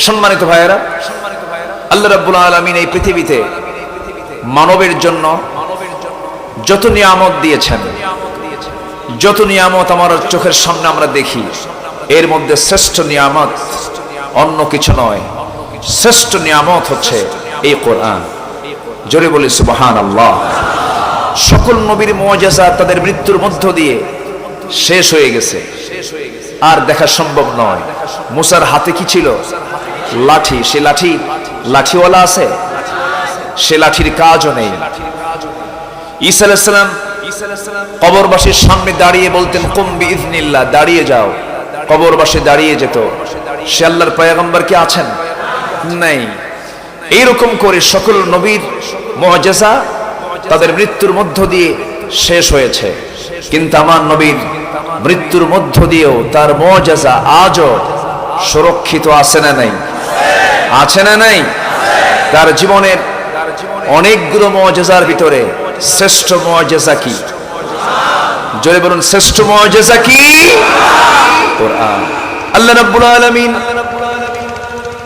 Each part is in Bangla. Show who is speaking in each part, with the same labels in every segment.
Speaker 1: সম্মানিত ভাইয়েরা, আল্লাহ রাব্বুল আলামিন এই পৃথিবীতে মানবের জন্য যত নিয়ামত দিয়েছেন, যত নিয়ামত আমার চোখের সামনে আমরা দেখি, এর মধ্যে শ্রেষ্ঠ নিয়ামত অন্য কিছু নয়। শ্রেষ্ঠ নিয়ামত হচ্ছে এই কোরআন। জোরে বলি সুবহানাল্লাহ। সকল নবীর মুআজিজা তাদের মৃত্যুর মধ্য দিয়ে শেষ হয়ে গেছে, আর দেখা সম্ভব নয়। মুসার হাতে কি ছিল? লাঠি। সে লাঠিওয়ালা আছে? সে লাঠির কাজও নেই। ঈসা আলাইহিস সালাম কবরবাসীর সামনে দাঁড়িয়ে বলতেন কুম বিইজনিল্লাহ, দাঁড়িয়ে যাও। কবরবাসী দাঁড়িয়ে যেত। সে আল্লাহর পয়গম্বর কি আছেন? নাই। এইরকম করে সকল নবীর মুআজিজা তাদের মৃত্যুর মধ্য দিয়ে শেষ হয়েছে, কিন্তু আমার নবীর মৃত্যুর মধ্য দিয়েও তার মুআজিজা আজও সুরক্ষিত আছে না নাই? আছে না নাই? তার জীবনের অনেকগুলো মুআজিজার ভিতরে শ্রেষ্ঠ মুআজিজা কি? জোরে বলুন, শ্রেষ্ঠ মুআজিজা কি? কোরআন। আল্লাহ রাব্বুল আলামিন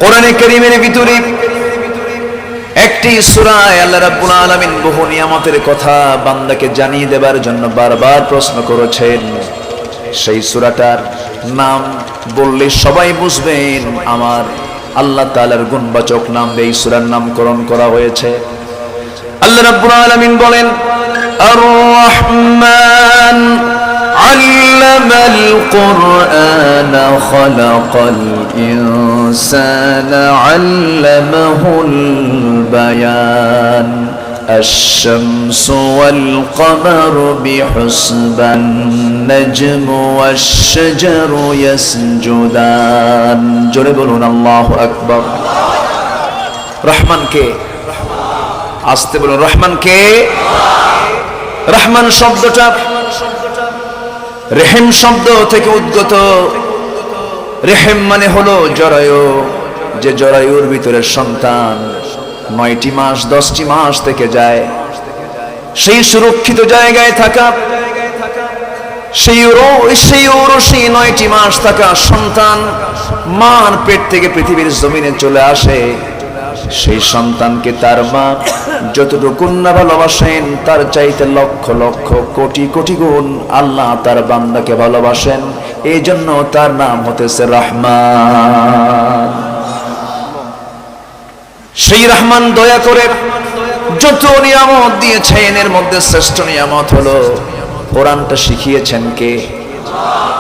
Speaker 1: কোরআনে কারীমের ভিতরে একটি সূরায় আল্লাহ রাব্বুল আলামিন বহু নিয়ামতের কথা বান্দাকে জানিয়ে দেবার জন্য বারবার প্রশ্ন করেছেন। সেই সূরাটার নাম বললে সবাই বুঝবেন আমার আল্লাহ তাআলার গুণবাচক নাম দিয়ে এই সূরার নামকরণ করা হয়েছে। আল্লাহ রাব্বুল আলামিন বলেন, আর রহমান আল্লামাল কুরআন খালাকাল ইনসানা আল্লামাহুল বায়ান الشمس والقمر بحسبان النجم والشجر يسجدان জোরে বলুন আল্লাহু আকবার। রহমান কে? আস্তে বলুন, রহমান কে? রহমান শব্দটা রেহেম শব্দ থেকে উদ্গত। রেহেম মানে হলো জরায়ু, যে জরায়ুর ভিতরে সন্তান 9টি মাস 10টি মাস থেকে যায়, সেই সুরক্ষিত জায়গায় থাকা, সেই 9টি মাস থাকা সন্তান মার পেট থেকে পৃথিবীর জমিনে চলে আসে। সেই সন্তানকে তার মা যতটুকু না ভালোবাসেন তার চাইতে লক্ষ লক্ষ কোটি কোটি গুণ আল্লাহ তার বান্দাকে ভালোবাসেন। এই জন্য তার নাম হতেছে রহমান। সেই রহমান দয়া করে যত নিয়ামত দিয়েছেন, এর মধ্যে শ্রেষ্ঠ নিয়ামত হলো কোরআনটা শিখিয়েছেন কে?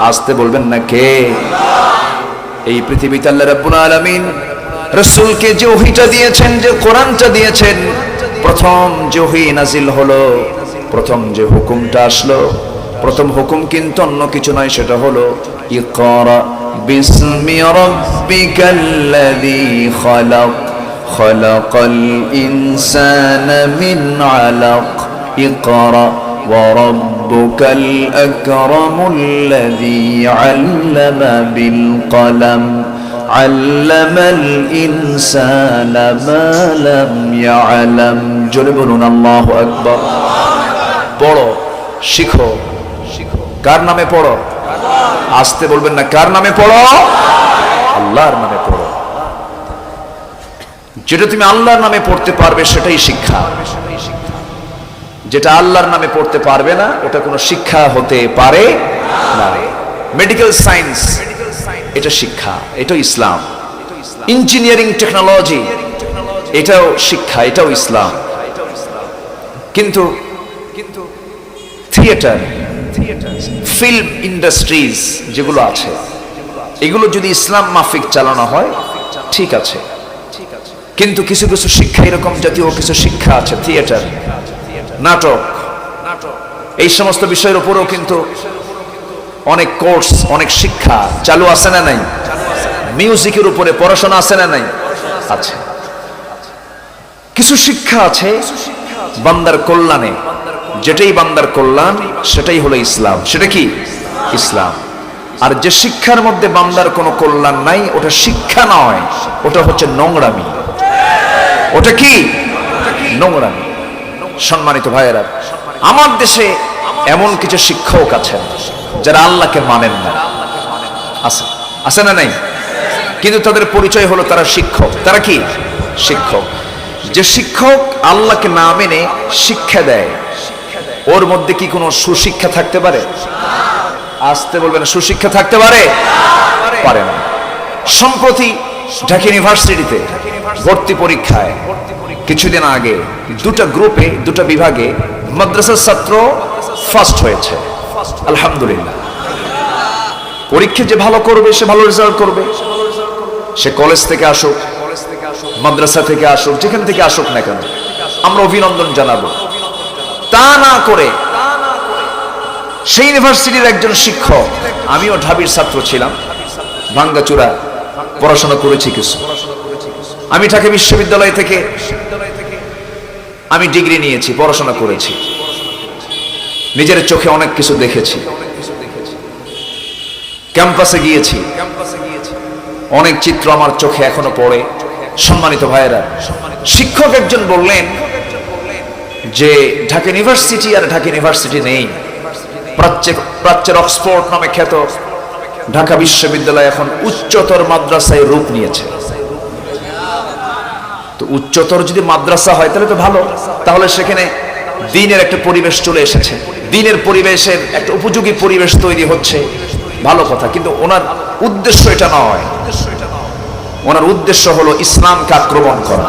Speaker 1: আসতে বলবেন না কে? এই পৃথিবীতে আল্লাহ রাব্বুল আলামিন রাসূলকে যে ওহীটা দিয়েছেন, যে কোরআনটা দিয়েছেন, প্রথম যে ওহী নাজিল হলো, প্রথম যে হুকুমটা আসলো, প্রথম হুকুম কিন্তু অন্য কিছু নয়, সেটা হলো ইকরা বিসমি রাব্বিকাল্লাযী খালাক খালাকাল ইনসানা মিন আলাক ইকরা ওয়া রাব্বুকাল আকরামুল্লাযী আল্লামা বিল কলম আল্লামাল ইনসানা মা লাম ইয়ালাম। জোরে বলুন আল্লাহু আকবার। পড়ো, শিখো। কার নামে পড়ো? আস্তে বলবেন না, কার নামে পড়ো? আল্লাহর নামে পড়ো। যেটা তুমি আল্লাহর নামে পড়তে পারবে সেটাই শিক্ষা। যেটা আল্লাহর নামে পড়তে পারবে না ওটা কোনো শিক্ষা হতে পারে না। মেডিকেল সায়েন্স এটা শিক্ষা, এটাও ইসলাম। ইঞ্জিনিয়ারিং টেকনোলজি এটাও শিক্ষা, এটাও ইসলাম। কিন্তু থিয়েটার, ফিল্ম ইন্ডাস্ট্রিজ যেগুলো আছে, এগুলো যদি ইসলাম মাফিক চালানো হয় ঠিক আছে, কিন্তু কিছু কিছু শিক্ষা এরকম জাতীয় কিছু শিক্ষা আছে, থিয়েটার, নাটক, এই সমস্ত বিষয়ের উপরেও কিন্তু অনেক কোর্স, অনেক শিক্ষা চালু আছে না নাই? মিউজিকের উপরে পড়াশোনা আছে না নাই? আছে। কিছু শিক্ষা আছে বান্দার কল্যাণে, যেটাই বান্দার কল্যাণ সেটাই হলো ইসলাম। সেটা কি? ইসলাম। আর যে শিক্ষার মধ্যে বান্দার কোনো কল্যাণ নাই ওটা শিক্ষা নয়, ওটা হচ্ছে নোংরামি। ওটা কি? নোংরামি। সম্মানিত ভাইয়েরা, আমার দেশে এমন কিছু শিক্ষক আছেন যারা আল্লাহকে মানেন না। আছে, আছে না নাই? কিন্তু তাদের পরিচয় হলো তারা শিক্ষক। তারা কি শিক্ষক? যে শিক্ষক আল্লাহকে না মেনে শিক্ষা দেয়, ওর মধ্যে কি কোনো সুশিক্ষা থাকতে পারে? আসতে বলবেন, সুশিক্ষা থাকতে পারে? পারে না। সম্প্রতি ঢাকা ইউনিভার্সিটিতে ভর্তি পরীক্ষায় কিছুদিন আগে দুটা গ্রুপে, দুটা বিভাগে মাদ্রাসার ছাত্র ফার্স্ট হয়েছে। আলহামদুলিল্লাহ। পরীক্ষা যে ভালো করবে সে ভালো রেজাল্ট করবে, সে কলেজ থেকে আসুক, মাদ্রাসা থেকে আসুক, যেখান থেকে আসুক না কেন, আমরা অভিনন্দন জানাবো। তা না করে সেই ইউনিভার্সিটির একজন শিক্ষক, আমিও ঢাবির ছাত্র ছিলাম, ভাঙ্গাচুরা পড়াশোনা করেছি কিছু। আমি ঢাকা বিশ্ববিদ্যালয় থেকে আমি ডিগ্রি নিয়েছি, পড়াশোনা করেছি, নিজের চোখে অনেক কিছু দেখেছি, ক্যাম্পাসে গিয়েছি, অনেক চিত্র আমার চোখে এখনো পড়ে। সম্মানিত ভাইয়েরা, শিক্ষক একজন বললেন যে ঢাকা ইউনিভার্সিটি আর ঢাকা ইউনিভার্সিটি নেই, প্রাচ্যের অক্সফোর্ড নামে খ্যাত ঢাকা বিশ্ববিদ্যালয় এখন উচ্চতর মাদ্রাসায় রূপ নিয়েছে। তো উচ্চতর যদি মাদ্রাসা হয় তাহলে তো ভালো, তাহলে সেখানে দ্বীনের একটা পরিবেশ চলে এসেছে, দ্বীনের পরিবেশের একটা উপযোগী পরিবেশ তৈরি হচ্ছে, ভালো কথা। কিন্তু ওনার উদ্দেশ্য এটা নয়, ওনার উদ্দেশ্য হলো ইসলামকে আক্রমণ করা।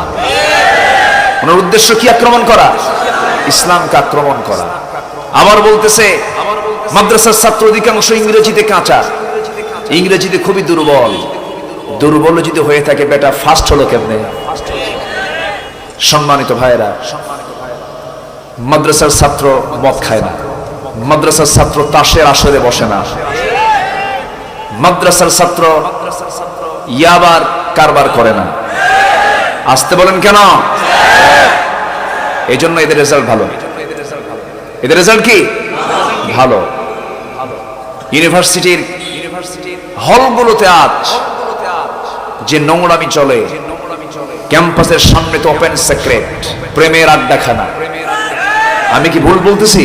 Speaker 1: ওনার উদ্দেশ্য কি আক্রমণ করা? ইসলামকে আক্রমণ করা। আবার বলতেছে মাদ্রাসার ছাত্র অধিকাংশ ইংরেজিতে কাঁচা, ইংরেজিতে খুবই দুর্বল। দুর্বল যদি হয়ে থাকে বেটা ফার্স্ট হলো কেমনে? সম্মানিত ভাইয়েরা, মাদ্রাসার ছাত্র মদ খায় না, মাদ্রাসার ছাত্র তাসের আসরে বসে না, মাদ্রাসার ছাত্র ইয়াবার কারবার করে না। আসতে বলেন কেন? এই জন্য এদের রেজাল্ট ভালো। এদের রেজাল্ট কি ভালো? ইউনিভার্সিটির হলগুলোতে আজ যে নোংরামি চলে, ক্যাম্পাসের সামনে তো ওপেন সিক্রেট, প্রেমের আড্ডাখানা। আমি কি ভুল বলতেছি?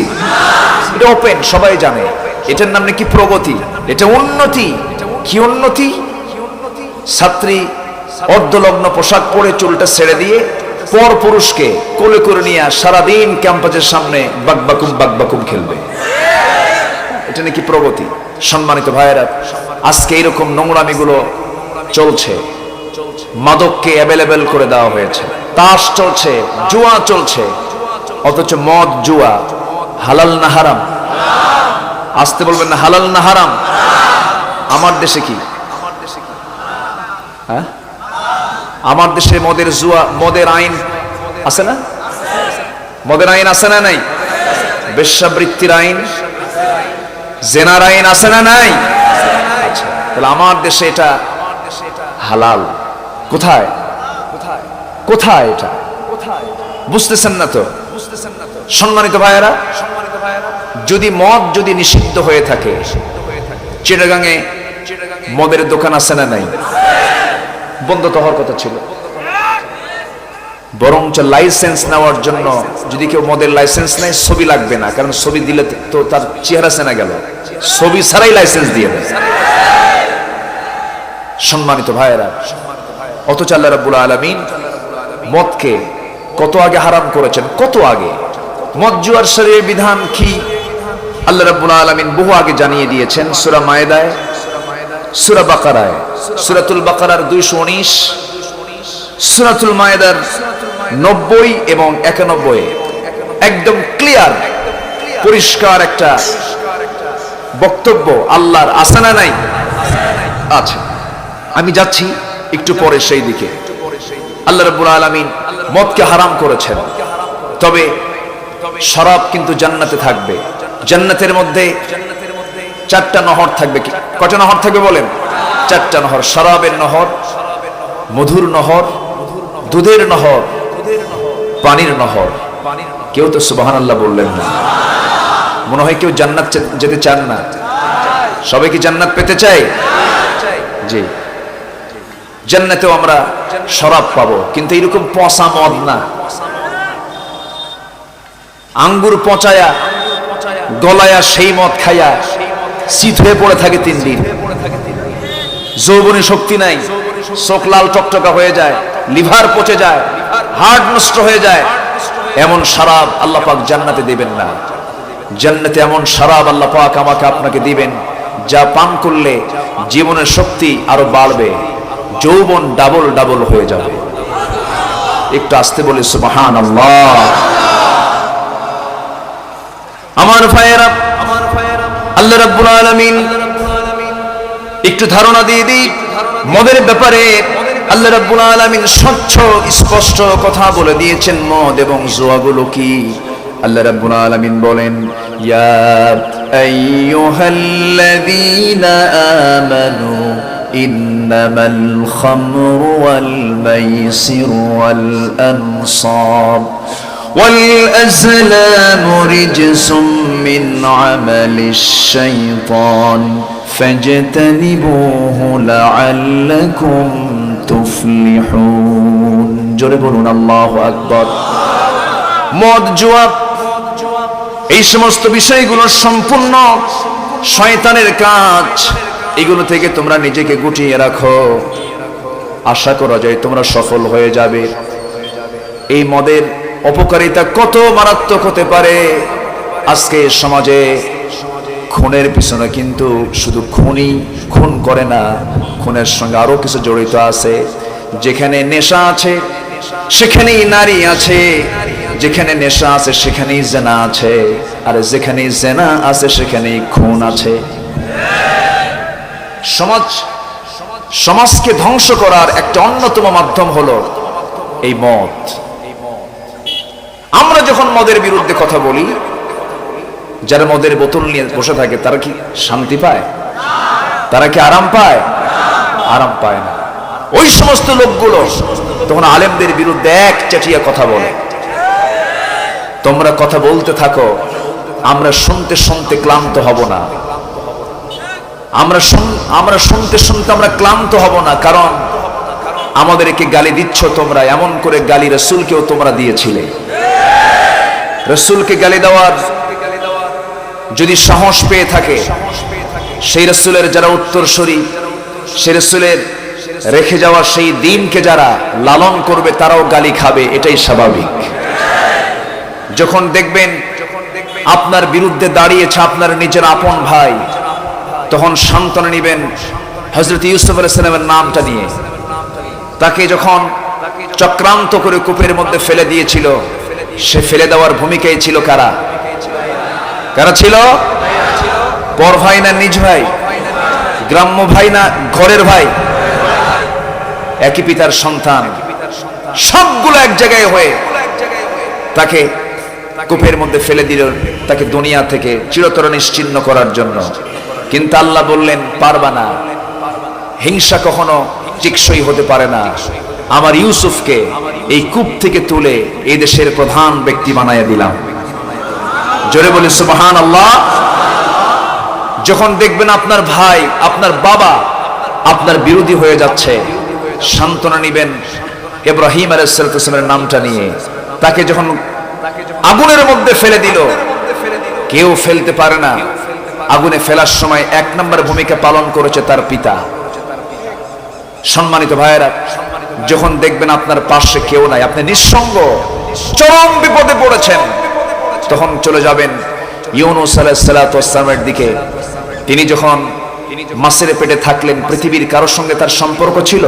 Speaker 1: এটা ওপেন, সবাই জানে। এটার নাম নাকি প্রগতি, এটা উন্নতি। কি উন্নতি? ছাত্রী অর্ধলগ্ন পোশাক পরে চুলটা ছেড়ে দিয়ে পর পুরুষকে কোলে করে নিয়ে সারাদিন ক্যাম্পাসের সামনে বাকবাকুম খেলবে, এটা নাকি প্রগতি? সম্মানিত ভাইয়েরা, আজকে এরকম নোংরামিগুলো চলছে। মাদককে অ্যাভেলেবেল করে দেওয়া হয়েছে, তাস চলছে, জুয়া চলছে, অথচ মদ জুয়া হালাল না হারাম? আসতে বলবেন না, হালাল না হারাম? আমার দেশে কি? হ্যাঁ, আমার দেশে মদের জুয়া, মদের আইন আছে না? মদের আইন আছে না নাই? বেশ্যাবৃত্তির আইন, জেনার আইন আছে না নাই? আচ্ছা, তাহলে আমার দেশে এটা হালাল। কোথায় কোথায় এটা বুঝতেছেন না তো? সম্মানিত ভাইয়েরা, যদি মদ যদি নিষিদ্ধ হয়ে থাকে, চিটাগাঙে মদের দোকান আছে না নাই? বন্ধ তো হওয়ার কথা ছিল। বরঞ্চ লাইসেন্স নেওয়ার জন্য যদি কেউ মদের লাইসেন্স নেয়, ছবি লাগবে না, কারণ ছবি দিলে তো তার চেহারা চেনা গেল, ছবি ছাড়াই লাইসেন্স দিয়ে দেয়। সম্মানিত ভাইয়েরা, অথচ আল্লাহ রাব্বুল আলামিন মদকে কত আগে হারাম করেছেন, কত আগে। মদ জুয়ার শরীয়তের বিধান কি আল্লাহ রাব্বুল আলামিন বহু আগে জানিয়ে দিয়েছেন। সূরা মায়েদায়, সূরা বাকারায়, সূরাতুল বাকারার 219, সূরাতুল মায়েদার 90 এবং 91 একদম ক্লিয়ার পরিষ্কার একটা বক্তব্য আল্লাহর। আছে না নাই? আছে। আমি যাচ্ছি একটু পরে সেই দিকে। আল্লাহ রাব্বুল আলামিন মদকে হারাম করেছেন, তবে শরাব কিন্তু জান্নাতে থাকবে। জান্নাতের মধ্যে 4টা নহর থাকবে। কয়টা নহর থাকবে বলেন? 4টা নহর। শরাবের নহর, মধুর নহর, দুধের নহর, পানির নহর। কেউ তো সুবহানাল্লাহ বললেন না। মনে হয় কেউ জান্নাত যেতে চান না। সবাই কি জান্নাত পেতে চাই? জি, জান্নাতেও আমরা শরাব পাবো, কিন্তু এরকম পচা মদ না। আঙ্গুর পচায়া গলায়া সেই মদ খায়া শীত হয়ে পড়ে থাকে 3 দিন, যৌবনে শক্তি নাই, চোখ লাল টকটকা হয়ে যায়, লিভার পচে যায়, হার্ট নষ্ট হয়ে যায়, এমন শরাব আল্লাহ পাক জান্নাতে দিবেন না। জান্নাতে এমন শরাব আল্লাহ পাক আমাকে আপনাকে দিবেন যা পান করলে জীবনের শক্তি আরো বাড়বে, যৌবন ডাবল ডাবল হয়ে যাবে। একটু আস্তে বলে সুবহানাল্লাহ। আমার ভাইয়েরা, আল্লাহ রাব্বুল আলামিন একটু ধারণা দিয়ে দিই মদের ব্যাপারে। আল্লাহ রাব্বুল আলামিন স্বচ্ছ স্পষ্ট কথা বলে দিয়েছেন মদ এবং জুয়াগুলো কি। আল্লাহ রাব্বুল আলামিন বলেন, ইয়া আইয়ুহাল্লাযীনা আমানু ইন্নামাল খামরু ওয়াল মাইসিরু ওয়াল আনসাব ওয়াল আজলামু রিজসুম মিন আমালিশ শাইতান ফাজতানিবুহু লাআল্লাকুম তুফলিহুন। জোরে বলুন আল্লাহু আকবার। মদ, জুয়া, এই সমস্ত বিষয়গুলো সম্পূর্ণ শয়তানের কাজ। এগুলো থেকে তোমরা নিজেকে গুটিয়ে রাখো, আশা করা যায় তোমরা সফল হয়ে যাবে। এই মদের অপকারিতা কত মারাত্মক হতে পারে। আজকে সমাজে খুনের পিছনে কিন্তু শুধু খুনই খুন করে না, খুনের সঙ্গে আরো কিছু জড়িত আছে। যেখানে নেশা আছে সেখানেই নারী আছে, যেখানে নেশা আছে সেখানেই জেনা আছে, আর যেখানে জেনা আছে সেখানেই খুন আছে। সমাজকে ধ্বংস করার একটা অন্যতম মাধ্যম হলো এই মদ। আমরা যখন মদের বিরুদ্ধে কথা বলি, যারা মদের বোতল নিয়ে বসে থাকে তারা কি শান্তি পায়? তারা কি আরাম পায়? আরাম পায় না। ওই সমস্ত লোকগুলো তখন আলেমদের বিরুদ্ধে এক চাটিয়া কথা বলে। তোমরা কথা বলতে থাকো, আমরা শুনতে শুনতে ক্লান্ত হব না। আমরা শুনতে শুনতে আমরা ক্লান্ত হব না, কারণ আমাদেরকে গালি দিচ্ছ তোমরা। এমন করে গালি রাসূলকেও তোমরা দিয়েছিলে। রাসূলকে গালি দেওয়ার যদি সাহস পেয়ে থাকে, সেই রাসূলের যারা উত্তরসূরি, সেই রাসূলের রেখে যাওয়া সেই দ্বীনকে যারা লালন করবে তারাও গালি খাবে, এটাই স্বাভাবিক। যখন দেখবেন আপনার বিরুদ্ধে দাঁড়িয়েছে আপনার নিজের আপন ভাই, তখন সান্ত্বনা নিবেন হযরত ইউসুফ আলাইহিস সালামের নামটা নিয়ে। তাকে যখন চক্রান্ত করে কূপের মধ্যে ফেলে দিয়েছিল, সে ফেলে দেওয়ার ভূমিকায় ছিল কারা? কারা ছিল? পর ভাই না নিজ ভাই? গ্রাম্য ভাই না ঘরের ভাই? একই পিতার সন্তান, সবগুলো এক জায়গায় হয়ে তাকে কূপের মধ্যে ফেলে দিল, তাকে দুনিয়া থেকে চিরতরে নিশ্চিহ্ন করার জন্য। কিন্তু আল্লাহ বললেন, পারবা না, হিংসা কখনো টেকসই হতে পারে না। আমার ইউসুফকে এই কূপ থেকে তুলে এই দেশের প্রধান ব্যক্তি বানাইয়া দিলাম। জোরে বলি সুবহানাল্লাহ। যখন দেখবেন আপনার ভাই, আপনার বাবা আপনার বিরোধী হয়ে যাচ্ছে, সান্ত্বনা নিবেন ইব্রাহিম আলাইহিস সালামের নামটা নিয়ে। তাকে যখন আগুনের মধ্যে ফেলে দিল, কেউ ফেলতে পারে না। আগুনে ফেলার সময় এক নম্বর ভূমিকা পালন করেছে তার পিতা। সম্মানিত ভাইয়েরা, যখন দেখবেন আপনার পাশে কেউ নাই, আপনি নিঃসঙ্গ, চরম বিপদে পড়েছেন, তখন চলে যাবেন ইউনূস আলাইহিস সালামের দিকে। তিনি যখন মাছের পেটে থাকলেন, পৃথিবীর কারোর সঙ্গে তার সম্পর্ক ছিল?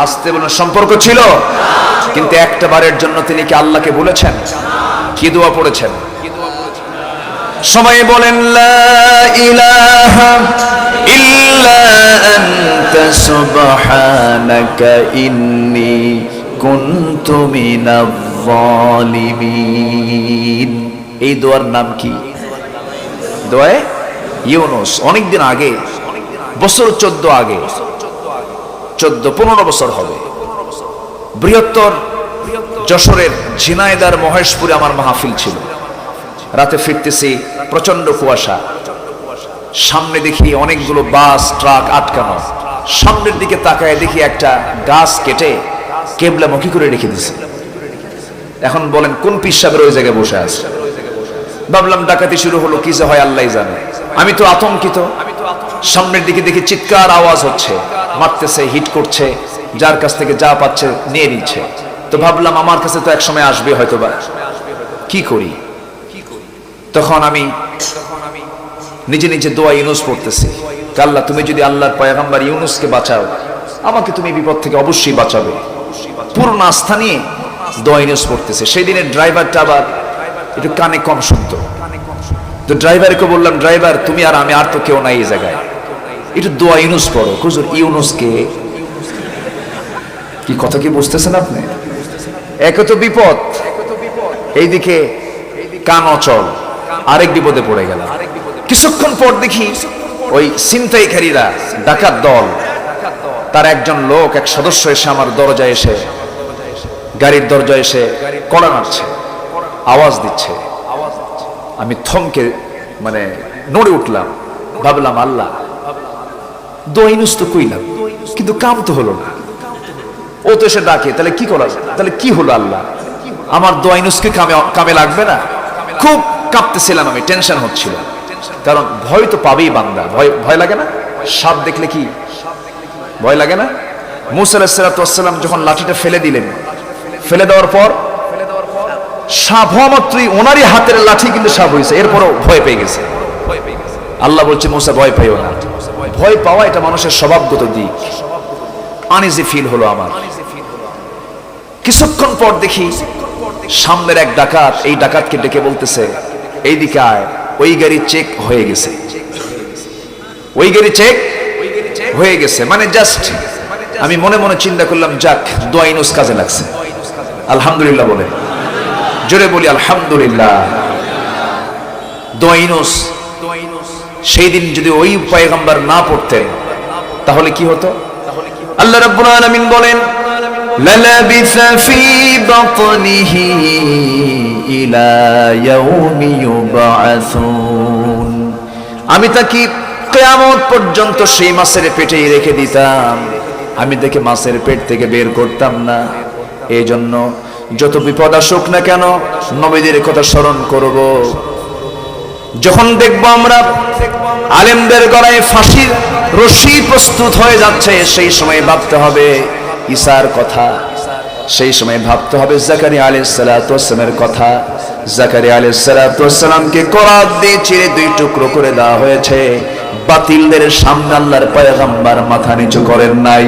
Speaker 1: আসতে বলুন, সম্পর্ক ছিল। কিন্তু একটা বারের জন্য তিনি কি আল্লাহকে বলেছেন? কি দোয়া পড়েছেন? সবাই বলেন, লা ইলাহা ইল্লা আনতা সুবহানাকা ইন্নী কুনতু মিনাজ জালিমিন। এই দোয়ার নাম কি? দোয়ায়ে ইউনূস। অনেকদিন আগে, বছর 14 আগে, 14-15 বছর হবে, বৃহত্তর যশোরের ঝিনাইদার মহেশপুরে আমার মাহফিল ছিল। রাতে ফিরতেছি, প্রচন্ড কুয়াশা, সামনে দেখি অনেকগুলো বাস ট্রাক আটকানো। সামনের দিকে তাকায় দেখি একটা গাছ কেটে কেবলামুখী করে রেখে দিছে। এখন বলেন কোন পীর সাহেবের ওই জায়গায় বসে আছে? ভাবলাম ডাকাতি শুরু হলো, কি যে হয় আল্লাহই জানে। আমি তো আতঙ্কিত, সামনের দিকে দেখি চিৎকার আওয়াজ হচ্ছে, মারতেছে, হিট করছে, যার কাছ থেকে যা পাচ্ছে নিয়ে নিচ্ছে। তো ভাবলাম আমার কাছে তো একসময় আসবে হয়তো বা, কি করি? তখন আমি নিজে নিজে দোয়া ইউনুস পড়তেছি, আল্লাহ তুমি যদি আল্লাহর পয়গম্বর ইউনুসকে বাঁচাও, আমাকে তুমি বিপদ থেকে অবশ্যই বাঁচাবে। পূর্ণ আস্থা নিয়ে দোয়া ইউনুস পড়তেছে। সেই দিনের ড্রাইভারটা আবার একটু কানে কম শুনতো, তো ড্রাইভারকে বললাম, ড্রাইভার তুমি আর আমি, আর তো কেউ নাই এই জায়গায়, একটু দোয়া ইউনুস পড়ো। হুজুর ইউনুসকে কি কথা কি বুঝতেছেন আপনি? একে তো বিপদ, এইদিকে কান অচল, আরেক বিপদে পড়ে গেলাম। কিছুক্ষণ পর দেখি ওই ছিনতাইকারীরা, ডাকাত দল, তার একজন লোক, এক সদস্য এসে আমার দরজায় এসে, গাড়ির দরজায় এসে কড়া নাড়ছে, আওয়াজ দিচ্ছে। আমি থমকে মানে নড়ে উঠলাম, ভাবলাম আল্লাহ দোয়া ইউনুস তো কইলাম, কিন্তু কাম তো হলো না। ও তো এসে ডাকে, তাহলে কি করা যায়? তাহলে কি হলো আল্লাহ, আমার দোয়া ইউনুসকে কামে লাগবে না? খুব কাঁপতেছিলাম আমি, টেনশন হচ্ছিল, কারণ ভয় তো পাবেই বান্দা। ভয় লাগে না? সাপ দেখলে কি ভয় লাগে না? মূসা আলাইহিস সালাম যখন লাঠিটা ফেলে দিলেন, ফেলে দেওয়ার পর সাপ হওয়া মাত্রই ওনারই হাতের লাঠি কিন্তু সাপ হয়েছে, এরপরও ভয় পেয়ে গেছে। আল্লাহ বলছে মূসা ভয় পাইও না। ভয় পাওয়া এটা মানুষের স্বভাবগত দিক। আনইজি ফিল হলো আমার। কিছুক্ষণ পর দেখি সামনের এক ডাকাত এই ডাকাতকে ডেকে বলতেছে, এইদিকে আয়, ওই গাড়ি চেক হয়ে গেছে, ওই গাড়ি চেক হয়ে গেছে। মানে জাস্ট আমি মনে মনে চিন্তা করলাম, যাক দোয়া ইউনুস কাজে লাগছে, আলহামদুলিল্লাহ বলে, জোরে বলি আলহামদুলিল্লাহ। দোয়া ইউনুস সেই দিন যদি ওই পয়গম্বর না পড়তেন তাহলে কি হতো? আল্লাহ রাব্বুল আলামিন বলেন, লালাবিসা ফি বাতনিহি ইলা ইয়াউমি ইউবআসুন, আমি তাকে কিয়ামত পর্যন্ত সেই মাছের পেটেই রেখে দিতাম, আমি দেখে মাছের পেট থেকে বের করতাম না। এই জন্য যত বিপদ আসুক না কেন নবীদের কথা স্মরণ করব। যখন দেখব আমরা আলেমদের গলায় ফাঁসির রশি প্রস্তুত হয়ে যাচ্ছে, সেই সময় ভাবতে হবে ঈসার কথা, সেই সময় ভাবতে হবে জাকারিয়া আলাইহিস সালাতু ওয়াসসালামের কথা। জাকারিয়া আলাইহিস সালাতু ওয়াসসালামকে করাত দিয়ে চিরে দুই টুকরো করে দেওয়া হয়েছে, বাতিলদের সামনে আল্লাহর পয়গম্বর মাথা নিচু করেন নাই,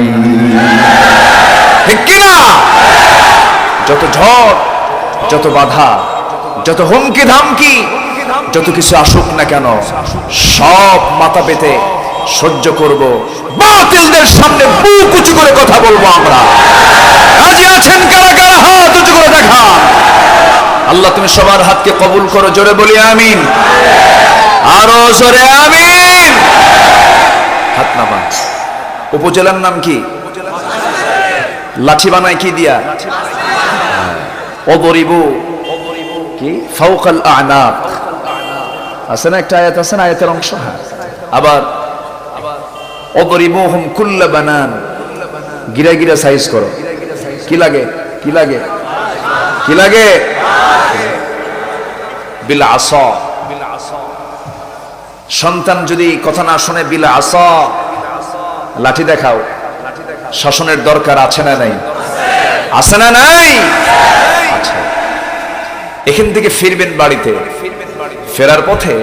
Speaker 1: ঠিক কি না? যত ঝড়, যত বাধা, যত হুমকি ধামকি, যত কিছু আসুক না কেন সব মাথা পেতে সহ্য করব। বাতিলদের সামনে বুক উঁচু করে কথা বলবো আমরা। রাজি আছেন কারা কারা? হাত উঁচু করে দেখান। আল্লাহ তুমি সবার হাতকে কবুল করো, জোরে বলি আমিন, আরো জোরে আমিন। হাত নামান। উপজেলার নাম কি? লাঠি বানায় কি দিয়া? অদরিবু কি ফাওকাল আনাক, আছে না একটা আয়াত, আছে না আয়াতের অংশ? আবার অদরিবুহুম কুল্লা বানান, গিরা গিরা সাইজ করো। কি লাগে? কি লাগে? কি লাগে? বিল আসা। সন্তান যদি কথা না শুনে বিল আসা, লাঠি দেখাও। শাসনের দরকার আছে না নাই? আছে না নাই? আচ্ছা, এখান থেকে ফিরবেন বাড়িতে, ফেরার পথে